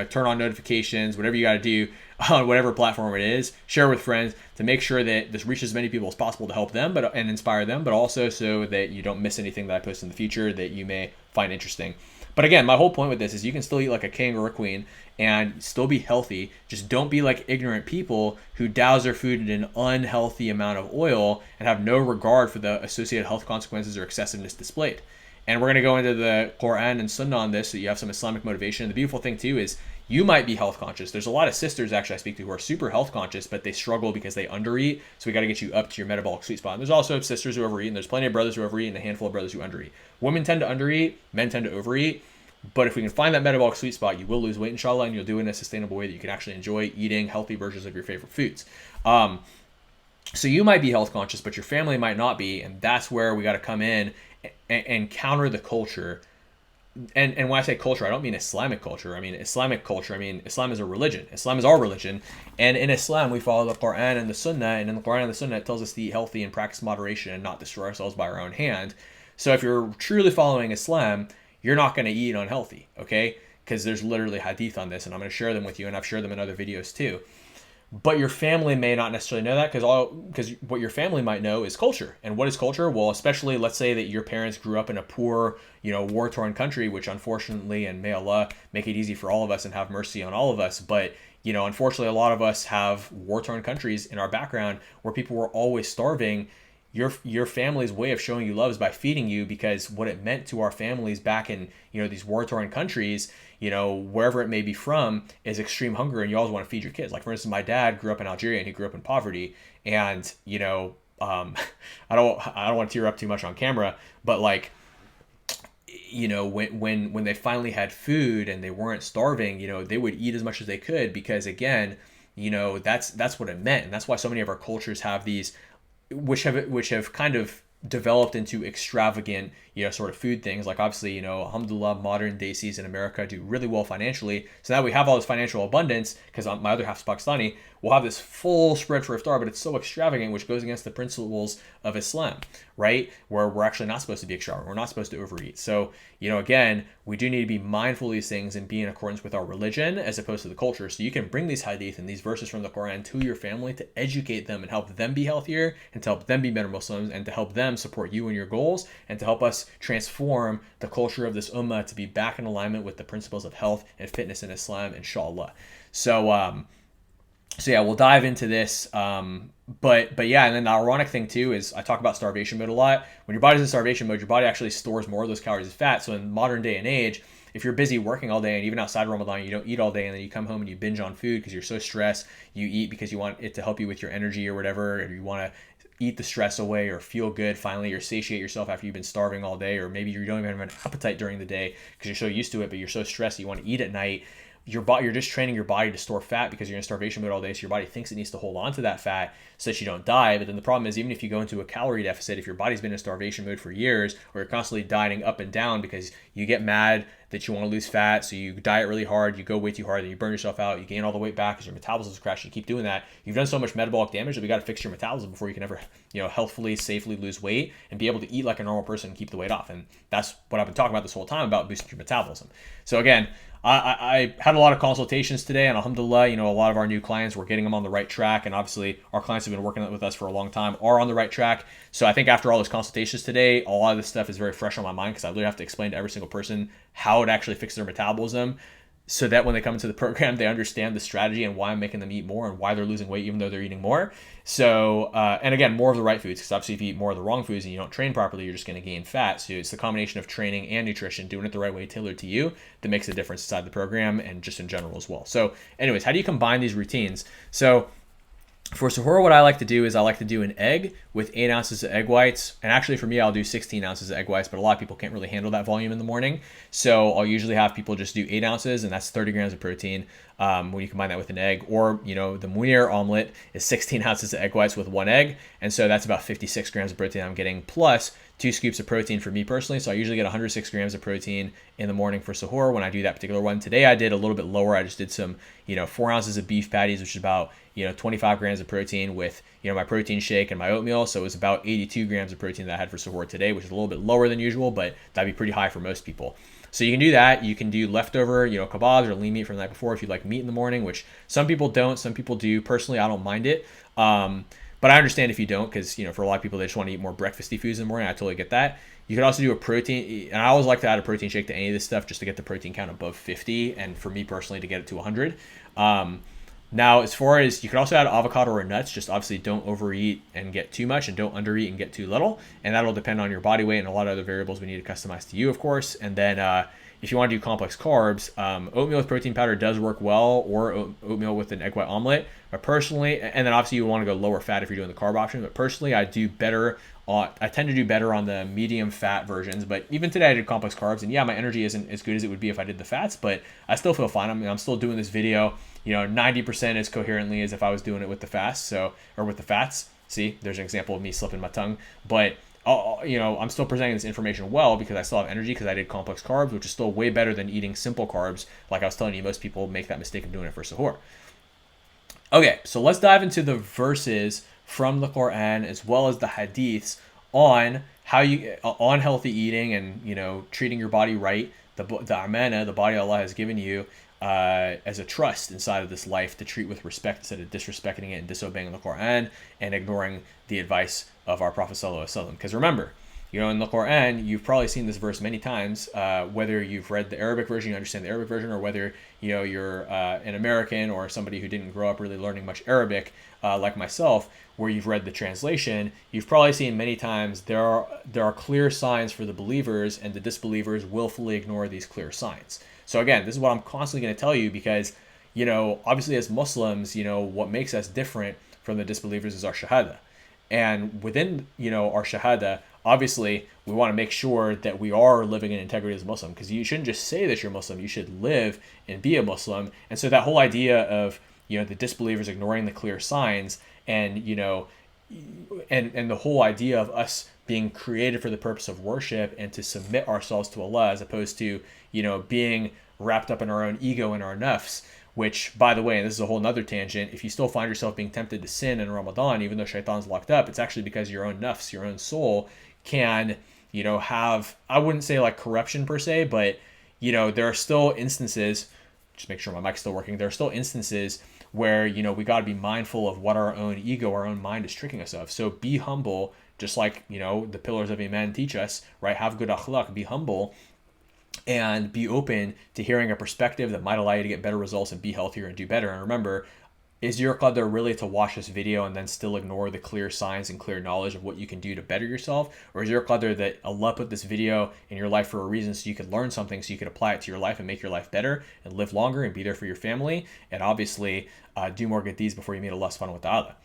turn on notifications, whatever you got to do on whatever platform it is. Share with friends to make sure that this reaches as many people as possible to help them and inspire them, but also so that you don't miss anything that I post in the future that you may find interesting. But again, my whole point with this is you can still eat like a king or a queen and still be healthy. Just don't be like ignorant people who douse their food in an unhealthy amount of oil and have no regard for the associated health consequences or excessiveness displayed. And we're going to go into the Quran and Sunnah on this, so you have some Islamic motivation. And the beautiful thing too is you might be health conscious. There's a lot of sisters actually I speak to who are super health conscious, but they struggle because they undereat. So we got to get you up to your metabolic sweet spot. And there's also sisters who overeat, and there's plenty of brothers who overeat and a handful of brothers who undereat. Women tend to undereat, men tend to overeat. But if we can find that metabolic sweet spot, you will lose weight, inshallah, and you'll do it in a sustainable way that you can actually enjoy eating healthy versions of your favorite foods. So you might be health conscious, but your family might not be, and that's where we got to come in and counter the culture. And when I say culture, I don't mean Islamic culture. I mean Islamic culture. I mean Islam is a religion. Islam is our religion. And in Islam, we follow the Quran and the Sunnah. And in the Quran and the Sunnah, it tells us to eat healthy and practice moderation and not destroy ourselves by our own hand. So if you're truly following Islam, you're not going to eat unhealthy, okay? Because there's literally hadith on this, and I'm going to share them with you, and I've shared them in other videos too. But your family may not necessarily know that, because what your family might know is culture. And what is culture? Well, especially let's say that your parents grew up in a poor, war-torn country, which unfortunately, and may Allah make it easy for all of us and have mercy on all of us, but unfortunately, a lot of us have war-torn countries in our background where people were always starving. your family's way of showing you love is by feeding you, because what it meant to our families back in, these war-torn countries, wherever it may be from, is extreme hunger, and you always want to feed your kids. Like, for instance, my dad grew up in Algeria, and he grew up in poverty, and I don't want to tear up too much on camera, but like, when they finally had food and they weren't starving, they would eat as much as they could, because again, that's what it meant. And that's why so many of our cultures have these, which have kind of developed into extravagant, sort of food things. Like, obviously, alhamdulillah, modern day Cs in America do really well financially. So now we have all this financial abundance, because my other half's Pakistani. We'll have this full spread for iftar, but it's so extravagant, which goes against the principles of Islam, right? Where we're actually not supposed to be extravagant. We're not supposed to overeat. So, again, we do need to be mindful of these things and be in accordance with our religion as opposed to the culture. So you can bring these hadith and these verses from the Quran to your family to educate them and help them be healthier, and to help them be better Muslims, and to help them support you and your goals, and to help us transform the culture of this ummah to be back in alignment with the principles of health and fitness in Islam, inshallah. So yeah, we'll dive into this. But yeah, and then the ironic thing too is I talk about starvation mode a lot. When your body's in starvation mode, your body actually stores more of those calories as fat. So in modern day and age, if you're busy working all day, and even outside Ramadan, you don't eat all day, and then you come home and you binge on food because you're so stressed, you eat because you want it to help you with your energy or whatever, or you want to eat the stress away or feel good finally, or satiate yourself after you've been starving all day, or maybe you don't even have an appetite during the day because you're so used to it, but you're so stressed you want to eat at night. You're just training your body to store fat because you're in starvation mode all day, so your body thinks it needs to hold on to that fat so that you don't die. But then the problem is, even if you go into a calorie deficit, if your body's been in starvation mode for years, or you're constantly dieting up and down because you get mad that you want to lose fat, so you diet really hard, you go way too hard, then you burn yourself out, you gain all the weight back because your metabolism is crashing, you keep doing that, you've done so much metabolic damage that we got to fix your metabolism before you can ever, healthfully, safely lose weight and be able to eat like a normal person and keep the weight off. And that's what I've been talking about this whole time, about boosting your metabolism. So again, I had a lot of consultations today, and alhamdulillah, a lot of our new clients, we're getting them on the right track. And obviously our clients who have been working with us for a long time are on the right track. So I think after all those consultations today, a lot of this stuff is very fresh on my mind, because I literally have to explain to every single person how to actually fix their metabolism, so that when they come into the program, they understand the strategy and why I'm making them eat more and why they're losing weight even though they're eating more. So, and again, more of the right foods, because obviously if you eat more of the wrong foods and you don't train properly, you're just going to gain fat. So it's the combination of training and nutrition, doing it the right way, tailored to you, that makes a difference inside the program and just in general as well. So anyways, how do you combine these routines? So for suhoor, what I like to do is I like to do an egg with 8 ounces of egg whites. And actually for me, I'll do 16 ounces of egg whites, but a lot of people can't really handle that volume in the morning. So I'll usually have people just do 8 ounces, and that's 30 grams of protein when you combine that with an egg. Or, the Munir omelet is 16 ounces of egg whites with 1 egg. And so that's about 56 grams of protein I'm getting, plus 2 scoops of protein for me personally. So I usually get 106 grams of protein in the morning for suhoor when I do that particular one. Today I did a little bit lower. I just did some, 4 ounces of beef patties, which is about 25 grams of protein with, my protein shake and my oatmeal. So it was about 82 grams of protein that I had for suhoor today, which is a little bit lower than usual, but that'd be pretty high for most people. So you can do that. You can do leftover, kebabs or lean meat from the night before if you like meat in the morning, which some people don't, some people do. Personally, I don't mind it. But I understand if you don't, because, for a lot of people, they just want to eat more breakfasty foods in the morning. I totally get that. You could also do a protein, and I always like to add a protein shake to any of this stuff just to get the protein count above 50, and for me personally to get it to 100. Now, as far as, you can also add avocado or nuts, just obviously don't overeat and get too much, and don't undereat and get too little. And that'll depend on your body weight and a lot of other variables we need to customize to you, of course. And then if you want to do complex carbs, oatmeal with protein powder does work well, or oatmeal with an egg white omelet. But personally, and then obviously you want to go lower fat if you're doing the carb option, but personally I do better I tend to do better on the medium fat versions. But even today I did complex carbs, and yeah, my energy isn't as good as it would be if I did the fats, but I still feel fine. I'm still doing this video, 90% as coherently as if I was doing it with the fast, or with the fats. See, there's an example of me slipping my tongue, but I'm still presenting this information well because I still have energy because I did complex carbs, which is still way better than eating simple carbs. Like I was telling you, most people make that mistake of doing it for suhoor. Okay, so let's dive into the verses from the Quran as well as the hadiths on on healthy eating and treating your body right, the amana, the body Allah has given you as a trust inside of this life to treat with respect instead of disrespecting it and disobeying the Quran and ignoring the advice of our Prophet sallallahu alaihi wasallam. Because remember, In the Quran, you've probably seen this verse many times, whether you've read the Arabic version, you understand the Arabic version, or whether, you're an American or somebody who didn't grow up really learning much Arabic, like myself, where you've read the translation. You've probably seen many times there are clear signs for the believers, and the disbelievers willfully ignore these clear signs. So again, this is what I'm constantly going to tell you, because obviously as Muslims, what makes us different from the disbelievers is our shahada. And within, our shahada, obviously we want to make sure that we are living in integrity as a Muslim, because you shouldn't just say that you're Muslim, you should live and be a Muslim. And so that whole idea of, the disbelievers ignoring the clear signs, and, and the whole idea of us being created for the purpose of worship and to submit ourselves to Allah, as opposed to, being wrapped up in our own ego and our nafs. Which, by the way, and this is a whole nother tangent, if you still find yourself being tempted to sin in Ramadan, even though shaitan's locked up, it's actually because your own nafs, your own soul, can, have, I wouldn't say like corruption per se, but, there are still instances, just make sure my mic's still working, there are still instances where, we got to be mindful of what our own ego, our own mind is tricking us of. So be humble, just like, the pillars of Iman teach us, right? Have good akhlaq, be humble, and be open to hearing a perspective that might allow you to get better results and be healthier and do better. And remember, is your qadr really to watch this video and then still ignore the clear signs and clear knowledge of what you can do to better yourself? Or is your qadr that Allah put this video in your life for a reason, so you could learn something, so you could apply it to your life and make your life better and live longer and be there for your family, and obviously do more good deeds before you meet Allah subhanahu wa ta'ala?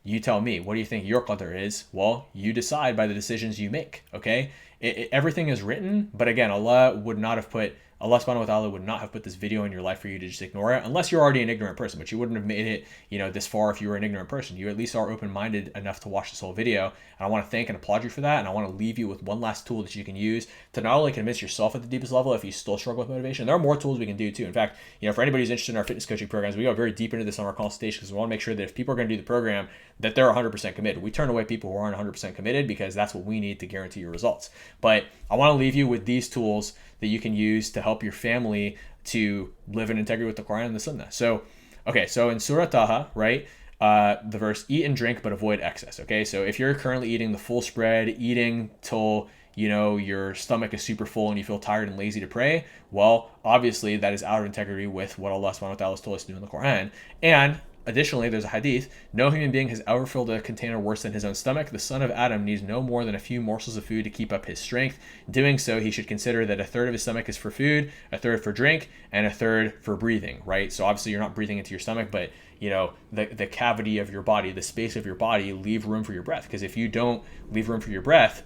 You tell me, what do you think your qadr is? Well, you decide by the decisions you make, okay? Everything is written, but again, Allah subhanahu wa ta'ala would not have put this video in your life for you to just ignore it, unless you're already an ignorant person, but you wouldn't have made it, this far if you were an ignorant person. You at least are open-minded enough to watch this whole video, and I want to thank and applaud you for that, and I want to leave you with one last tool that you can use to not only convince yourself at the deepest level if you still struggle with motivation. There are more tools we can do too. In fact, for anybody who's interested in our fitness coaching programs, we go very deep into this on our consultation, because we want to make sure that if people are going to do the program, that they're 100% committed. We turn away people who aren't 100% committed, because that's what we need to guarantee your results. But I want to leave you with these tools that you can use to help your family to live in integrity with the Quran and the Sunnah. So in Surah Taha, right, the verse, eat and drink, but avoid excess. Okay, so if you're currently eating the full spread, eating till, your stomach is super full and you feel tired and lazy to pray, well, obviously that is out of integrity with what Allah subhanahu wa ta'ala has told us to do in the Quran. And additionally, there's a hadith: no human being has ever filled a container worse than his own stomach. The son of Adam needs no more than a few morsels of food to keep up his strength. Doing so, he should consider that a third of his stomach is for food, a third for drink, and a third for breathing, right? So obviously you're not breathing into your stomach, but the cavity of your body, the space of your body, leave room for your breath. Because if you don't leave room for your breath,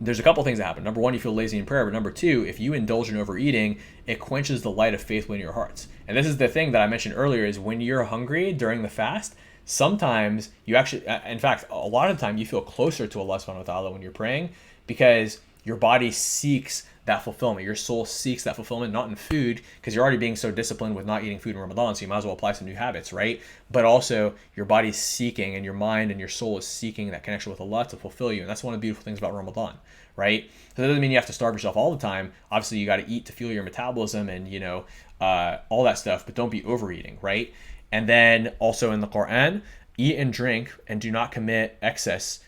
there's a couple things that happen. Number one, you feel lazy in prayer. But number two, if you indulge in overeating, it quenches the light of faith within your hearts. And this is the thing that I mentioned earlier, is when you're hungry during the fast, sometimes you actually, in fact, a lot of the time you feel closer to Allah subhanahu wa ta'ala when you're praying, because your body seeks that fulfillment. Your soul seeks that fulfillment, not in food, because you're already being so disciplined with not eating food in Ramadan, so you might as well apply some new habits, right? But also your body's seeking, and your mind and your soul is seeking that connection with Allah to fulfill you. And that's one of the beautiful things about Ramadan, right? So that doesn't mean you have to starve yourself all the time. Obviously you got to eat to fuel your metabolism and, all that stuff, but don't be overeating, right? And then also in the Quran, eat and drink and do not commit excesses.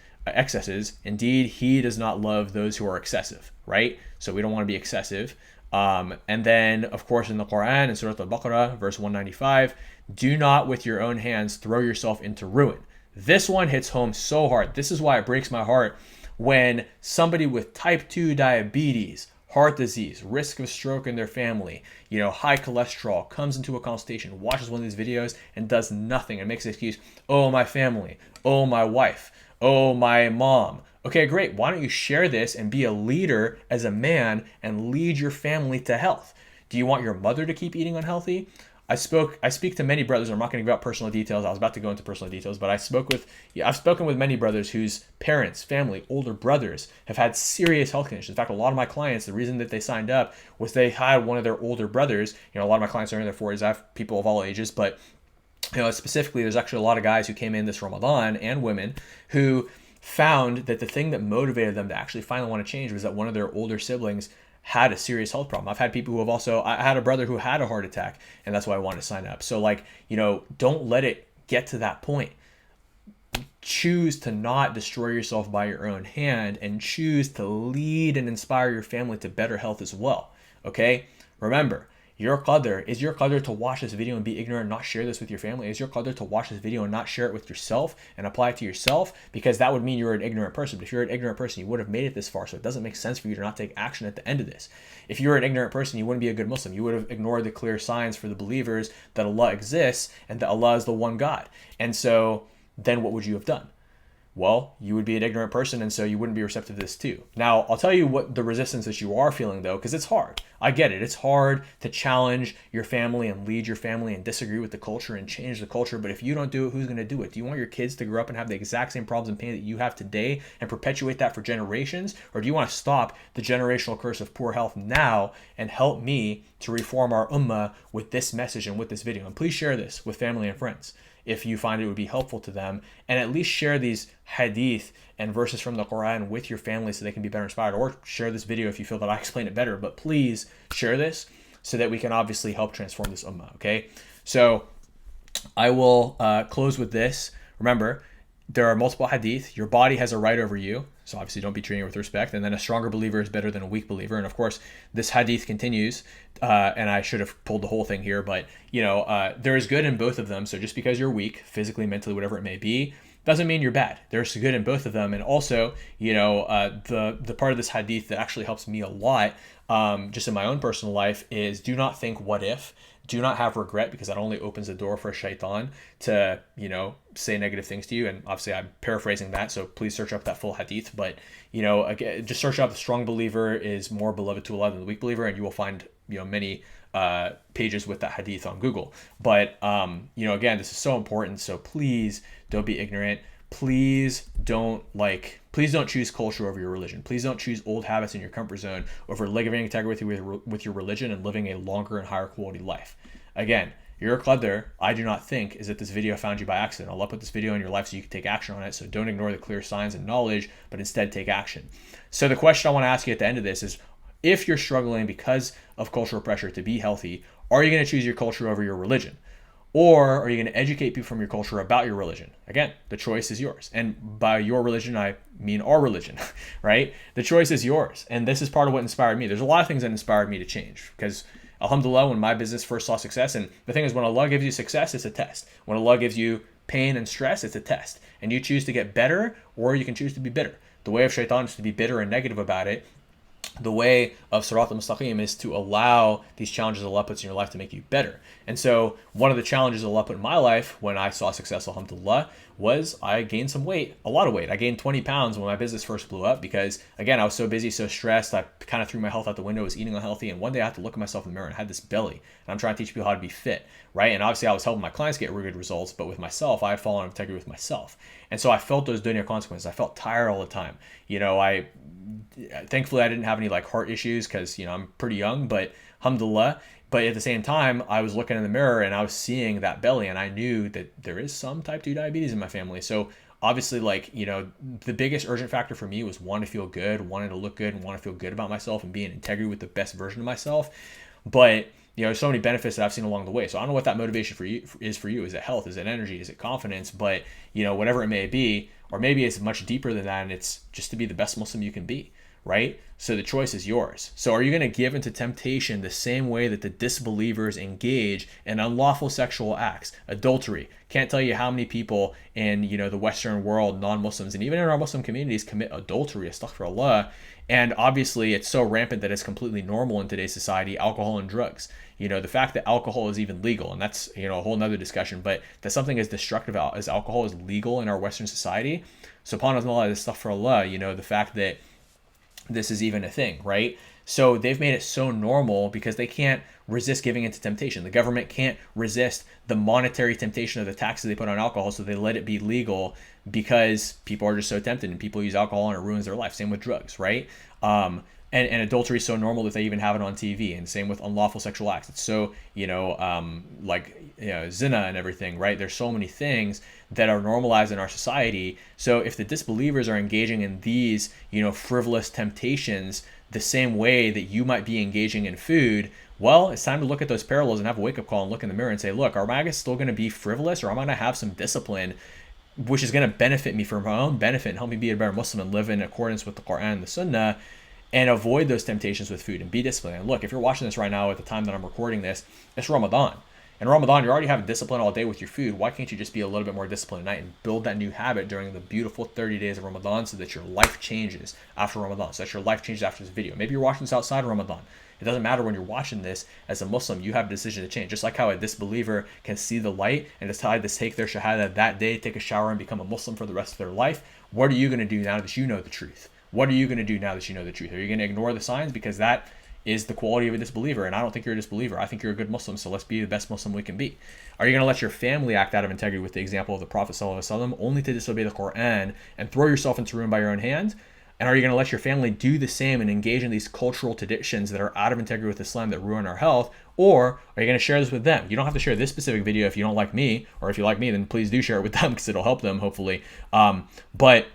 Indeed, he does not love those who are excessive, right? So we don't want to be excessive. And then, of course, in the Quran, in Surah Al-Baqarah, verse 195, do not with your own hands throw yourself into ruin. This one hits home so hard. This is why it breaks my heart when somebody with type 2 diabetes, heart disease, risk of stroke in their family, high cholesterol, comes into a consultation, watches one of these videos and does nothing and makes an excuse. Oh, my family. Oh, my wife. Oh, my mom. Okay, great. Why don't you share this and be a leader as a man and lead your family to health? Do you want your mother to keep eating unhealthy? I speak to many brothers. I'm not going to give out personal details. I was about to go into personal details, but I've spoken with many brothers whose parents, family, older brothers have had serious health conditions. In fact, a lot of my clients, the reason that they signed up was they had one of their older brothers. A lot of my clients are in their 40s. I have people of all ages, but specifically, there's actually a lot of guys who came in this Ramadan, and women, who found that the thing that motivated them to actually finally want to change was that one of their older siblings had a serious health problem. I've had people who have I had a brother who had a heart attack, and that's why I wanted to sign up. So don't let it get to that point. choose to not destroy yourself by your own hand and choose to lead and inspire your family to better health as well. Okay? Remember, your qadr, is your qadr to watch this video and be ignorant and not share this with your family? Is your qadr to watch this video and not share it with yourself and apply it to yourself? Because that would mean you're an ignorant person. But if you're an ignorant person, you would have made it this far. So it doesn't make sense for you to not take action at the end of this. If you were an ignorant person, you wouldn't be a good Muslim. You would have ignored the clear signs for the believers that Allah exists and that Allah is the one God. And so then what would you have done? Well, you would be an ignorant person, and so you wouldn't be receptive to this too. Now, I'll tell you what the resistance that you are feeling, though, because it's hard. I get it. It's hard to challenge your family and lead your family and disagree with the culture and change the culture. But if you don't do it, who's going to do it? Do you want your kids to grow up and have the exact same problems and pain that you have today and perpetuate that for generations? Or do you want to stop the generational curse of poor health now and help me to reform our ummah with this message and with this video? And please share this with family and friends if you find it would be helpful to them, and at least share these hadith and verses from the Quran with your family so they can be better inspired, or share this video if you feel that I explain it better. But please share this so that we can obviously help transform this ummah, okay? So I will close with this. Remember, there are multiple hadith. Your body has a right over you, so obviously don't be treating it with respect. And then a stronger believer is better than a weak believer. And of course, this hadith continues, and I should have pulled the whole thing here, but there is good in both of them. So just because you're weak, physically, mentally, whatever it may be, doesn't mean you're bad. There's good in both of them. And also, the part of this hadith that actually helps me a lot, just in my own personal life, is do not think what if. Do not have regret, because that only opens the door for a shaitan to, say negative things to you. And obviously I'm paraphrasing that, so please search up that full hadith. But, again, just search up the strong believer is more beloved to Allah than the weak believer, and you will find, many pages with that hadith on Google. But, again, this is so important. So please don't be ignorant. Please don't choose culture over your religion. Please don't choose old habits in your comfort zone over living integrity with your religion and living a longer and higher quality life. Again, your qadr, I do not think, is that this video found you by accident. Allah put this video in your life so you can take action on it. So don't ignore the clear signs and knowledge, but instead take action. So the question I want to ask you at the end of this is, if you're struggling because of cultural pressure to be healthy, are you going to choose your culture over your religion? Or are you going to educate people from your culture about your religion? Again, the choice is yours. And by your religion, I mean our religion, right? The choice is yours. And this is part of what inspired me. There's a lot of things that inspired me to change, because alhamdulillah, when my business first saw success, and the thing is, when Allah gives you success, it's a test. When Allah gives you pain and stress, it's a test. And you choose to get better, or you can choose to be bitter. The way of shaitan is to be bitter and negative about it. The way of Sirat al-Mustaqim is to allow these challenges Allah puts in your life to make you better. And so one of the challenges Allah put in my life when I saw success, alhamdulillah, was I gained some weight, a lot of weight. I gained 20 pounds when my business first blew up because, again, I was so busy, so stressed. I kind of threw my health out the window, was eating unhealthy. And one day I had to look at myself in the mirror and I had this belly. And I'm trying to teach people how to be fit, right? And obviously I was helping my clients get really good results, but with myself, I had fallen out of integrity with myself. And so I felt those dunya consequences. I felt tired all the time. Thankfully I didn't have any heart issues because, I'm pretty young, but alhamdulillah. But at the same time, I was looking in the mirror and I was seeing that belly, and I knew that there is some type 2 diabetes in my family. So obviously, the biggest urgent factor for me was wanting to feel good, wanting to look good, and want to feel good about myself and be in integrity with the best version of myself. But there's so many benefits that I've seen along the way. So I don't know what that motivation for you is. Is it health? Is it energy? Is it confidence? But whatever it may be, or maybe it's much deeper than that, and it's just to be the best Muslim you can be, right? So the choice is yours. So are you going to give into temptation the same way that the disbelievers engage in unlawful sexual acts, adultery? Can't tell you how many people in the Western world, non-Muslims, and even in our Muslim communities commit adultery, astaghfirullah. And obviously it's so rampant that it's completely normal in today's society, alcohol and drugs. The fact that alcohol is even legal, and that's a whole nother discussion, but that something as destructive as alcohol is legal in our Western society, subhanAllah, astaghfirullah, the fact that this is even a thing, right? So they've made it so normal because they can't resist giving into temptation. The government can't resist the monetary temptation of the taxes they put on alcohol, so they let it be legal because people are just so tempted and people use alcohol and it ruins their life. Same with drugs, right? And adultery is so normal that they even have it on TV, and same with unlawful sexual acts. It's so, zina and everything, right? There's so many things that are normalized in our society. So if the disbelievers are engaging in these, frivolous temptations the same way that you might be engaging in food, well, it's time to look at those parallels and have a wake-up call and look in the mirror and say, look, am I still going to be frivolous, or am I going to have some discipline which is going to benefit me for my own benefit and help me be a better Muslim and live in accordance with the Quran and the Sunnah, and avoid those temptations with food and be disciplined. And look, if you're watching this right now at the time that I'm recording this, it's Ramadan. In Ramadan, you're already having discipline all day with your food. Why can't you just be a little bit more disciplined at night and build that new habit during the beautiful 30 days of Ramadan so that your life changes after Ramadan, so that your life changes after this video. Maybe you're watching this outside of Ramadan. It doesn't matter when you're watching this. As a Muslim, you have a decision to change. Just like how a disbeliever can see the light and decide to take their shahada that day, take a shower, and become a Muslim for the rest of their life, what are you going to do now that you know the truth? What are you going to do now that you know the truth? Are you going to ignore the signs? Because that is the quality of a disbeliever, and I don't think you're a disbeliever. I think you're a good Muslim, so let's be the best Muslim we can be. Are you going to let your family act out of integrity with the example of the Prophet ﷺ, only to disobey the Quran and throw yourself into ruin by your own hand? And are you going to let your family do the same and engage in these cultural traditions that are out of integrity with Islam that ruin our health? Or are you going to share this with them? You don't have to share this specific video if you don't like me, or if you like me, then please do share it with them because it'll help them, hopefully. But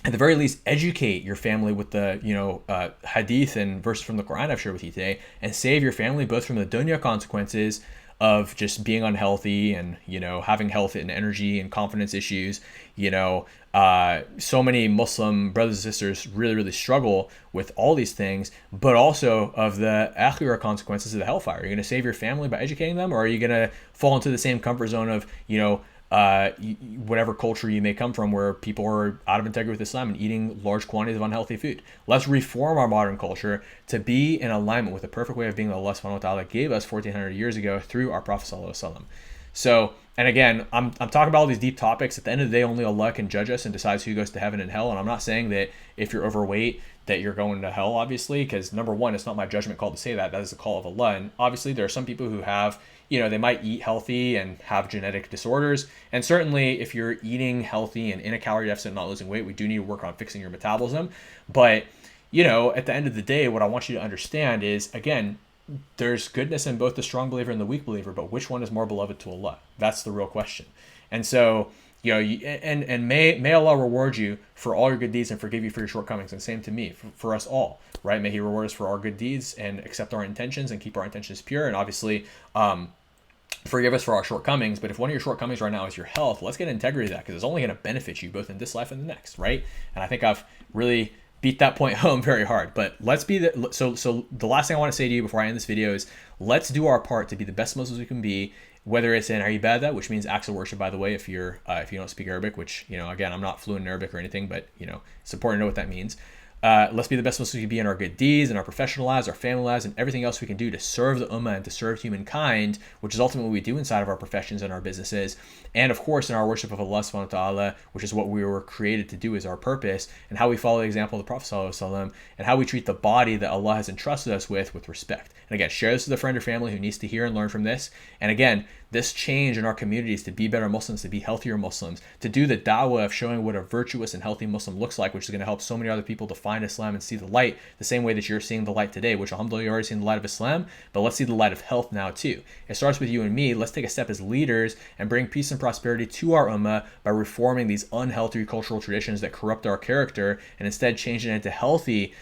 at the very least, educate your family with the hadith and verses from the Quran I've shared with you today, and save your family both from the dunya consequences of just being unhealthy and having health and energy and confidence issues. So many Muslim brothers and sisters really struggle with all these things, but also of the akhirah consequences of the hellfire. Are you going to save your family by educating them, or are you going to fall into the same comfort zone of whatever culture you may come from, where people are out of integrity with Islam and eating large quantities of unhealthy food? Let's reform our modern culture to be in alignment with the perfect way of being that Allah subhanahu wa ta'ala gave us 1400 years ago through our Prophet sallallahu alaihi wasallam. So, and again, I'm talking about all these deep topics. At the end of the day, only Allah can judge us and decides who goes to heaven and hell. And I'm not saying that if you're overweight that you're going to hell, obviously, because number one, it's not my judgment call to say that. That is the call of Allah. And obviously, there are some people who have, they might eat healthy and have genetic disorders. And certainly, if you're eating healthy and in a calorie deficit and not losing weight, we do need to work on fixing your metabolism. But, at the end of the day, what I want you to understand is, again, there's goodness in both the strong believer and the weak believer, but which one is more beloved to Allah? That's the real question. And so, may Allah reward you for all your good deeds and forgive you for your shortcomings, and same to me, for us all, right? May He reward us for our good deeds and accept our intentions and keep our intentions pure, and obviously forgive us for our shortcomings. But if one of your shortcomings right now is your health, let's get integrity to that, because it's only going to benefit you both in this life and the next, right? And I think I've really beat that point home very hard. But let's be so the last thing I want to say to you before I end this video is, let's do our part to be the best Muslims we can be, whether it's in ibadah, which means acts of worship, by the way, if you don't speak Arabic, which, again, I'm not fluent in Arabic or anything, but, it's important to know what that means. Let's be the best Muslims we can be in our good deeds, in our professional lives, our family lives, and everything else we can do to serve the ummah and to serve humankind, which is ultimately what we do inside of our professions and our businesses. And of course, in our worship of Allah subhanahu wa ta'ala, which is what we were created to do, is our purpose, and how we follow the example of the Prophet sallallahu alaihi wasallam, and how we treat the body that Allah has entrusted us with respect. And again, share this with a friend or family who needs to hear and learn from this. And again, this change in our communities to be better Muslims, to be healthier Muslims, to do the da'wah of showing what a virtuous and healthy Muslim looks like, which is going to help so many other people to find Islam and see the light the same way that you're seeing the light today, which alhamdulillah, you're already seeing the light of Islam, but let's see the light of health now too. It starts with you and me. Let's take a step as leaders and bring peace and prosperity to our ummah by reforming these unhealthy cultural traditions that corrupt our character, and instead changing it into healthy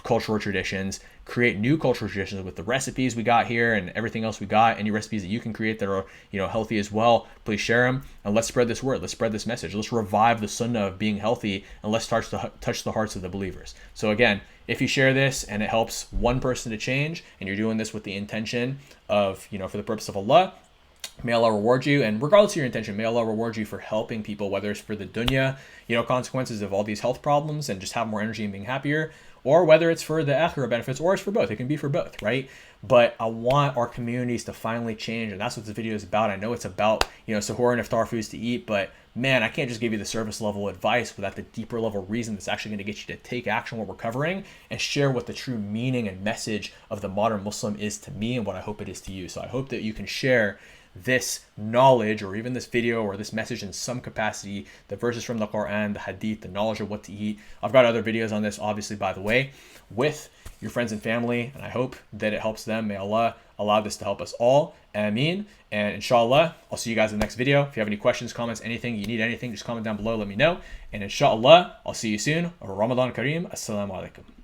cultural traditions, create new cultural traditions with the recipes we got here and everything else we got. Any recipes that you can create that are, healthy as well, please share them, and let's spread this word. Let's spread this message. Let's revive the sunnah of being healthy, and let's touch the hearts of the believers. So again, if you share this and it helps one person to change, and you're doing this with the intention of, for the purpose of Allah, may Allah reward you. And regardless of your intention, may Allah reward you for helping people, whether it's for the dunya, consequences of all these health problems and just have more energy and being happier, or whether it's for the akhirah benefits, or it's for both. It can be for both, right? But I want our communities to finally change, and that's what this video is about. I know it's about, suhoor and iftar foods to eat, but man, I can't just give you the surface level advice without the deeper level reason that's actually going to get you to take action what we're covering and share what the true meaning and message of the modern Muslim is to me and what I hope it is to you. So I hope that you can share this knowledge, or even this video or this message in some capacity, the verses from the Quran, the hadith, the knowledge of what to eat. I've got other videos on this, obviously, by the way, with your friends and family, and I hope that it helps them. May Allah allow this to help us all. Ameen. And inshallah, I'll see you guys in the next video. If you have any questions, comments, anything, you need anything, just comment down below, let me know. And inshallah, I'll see you soon. Ramadan Kareem. Assalamu alaikum.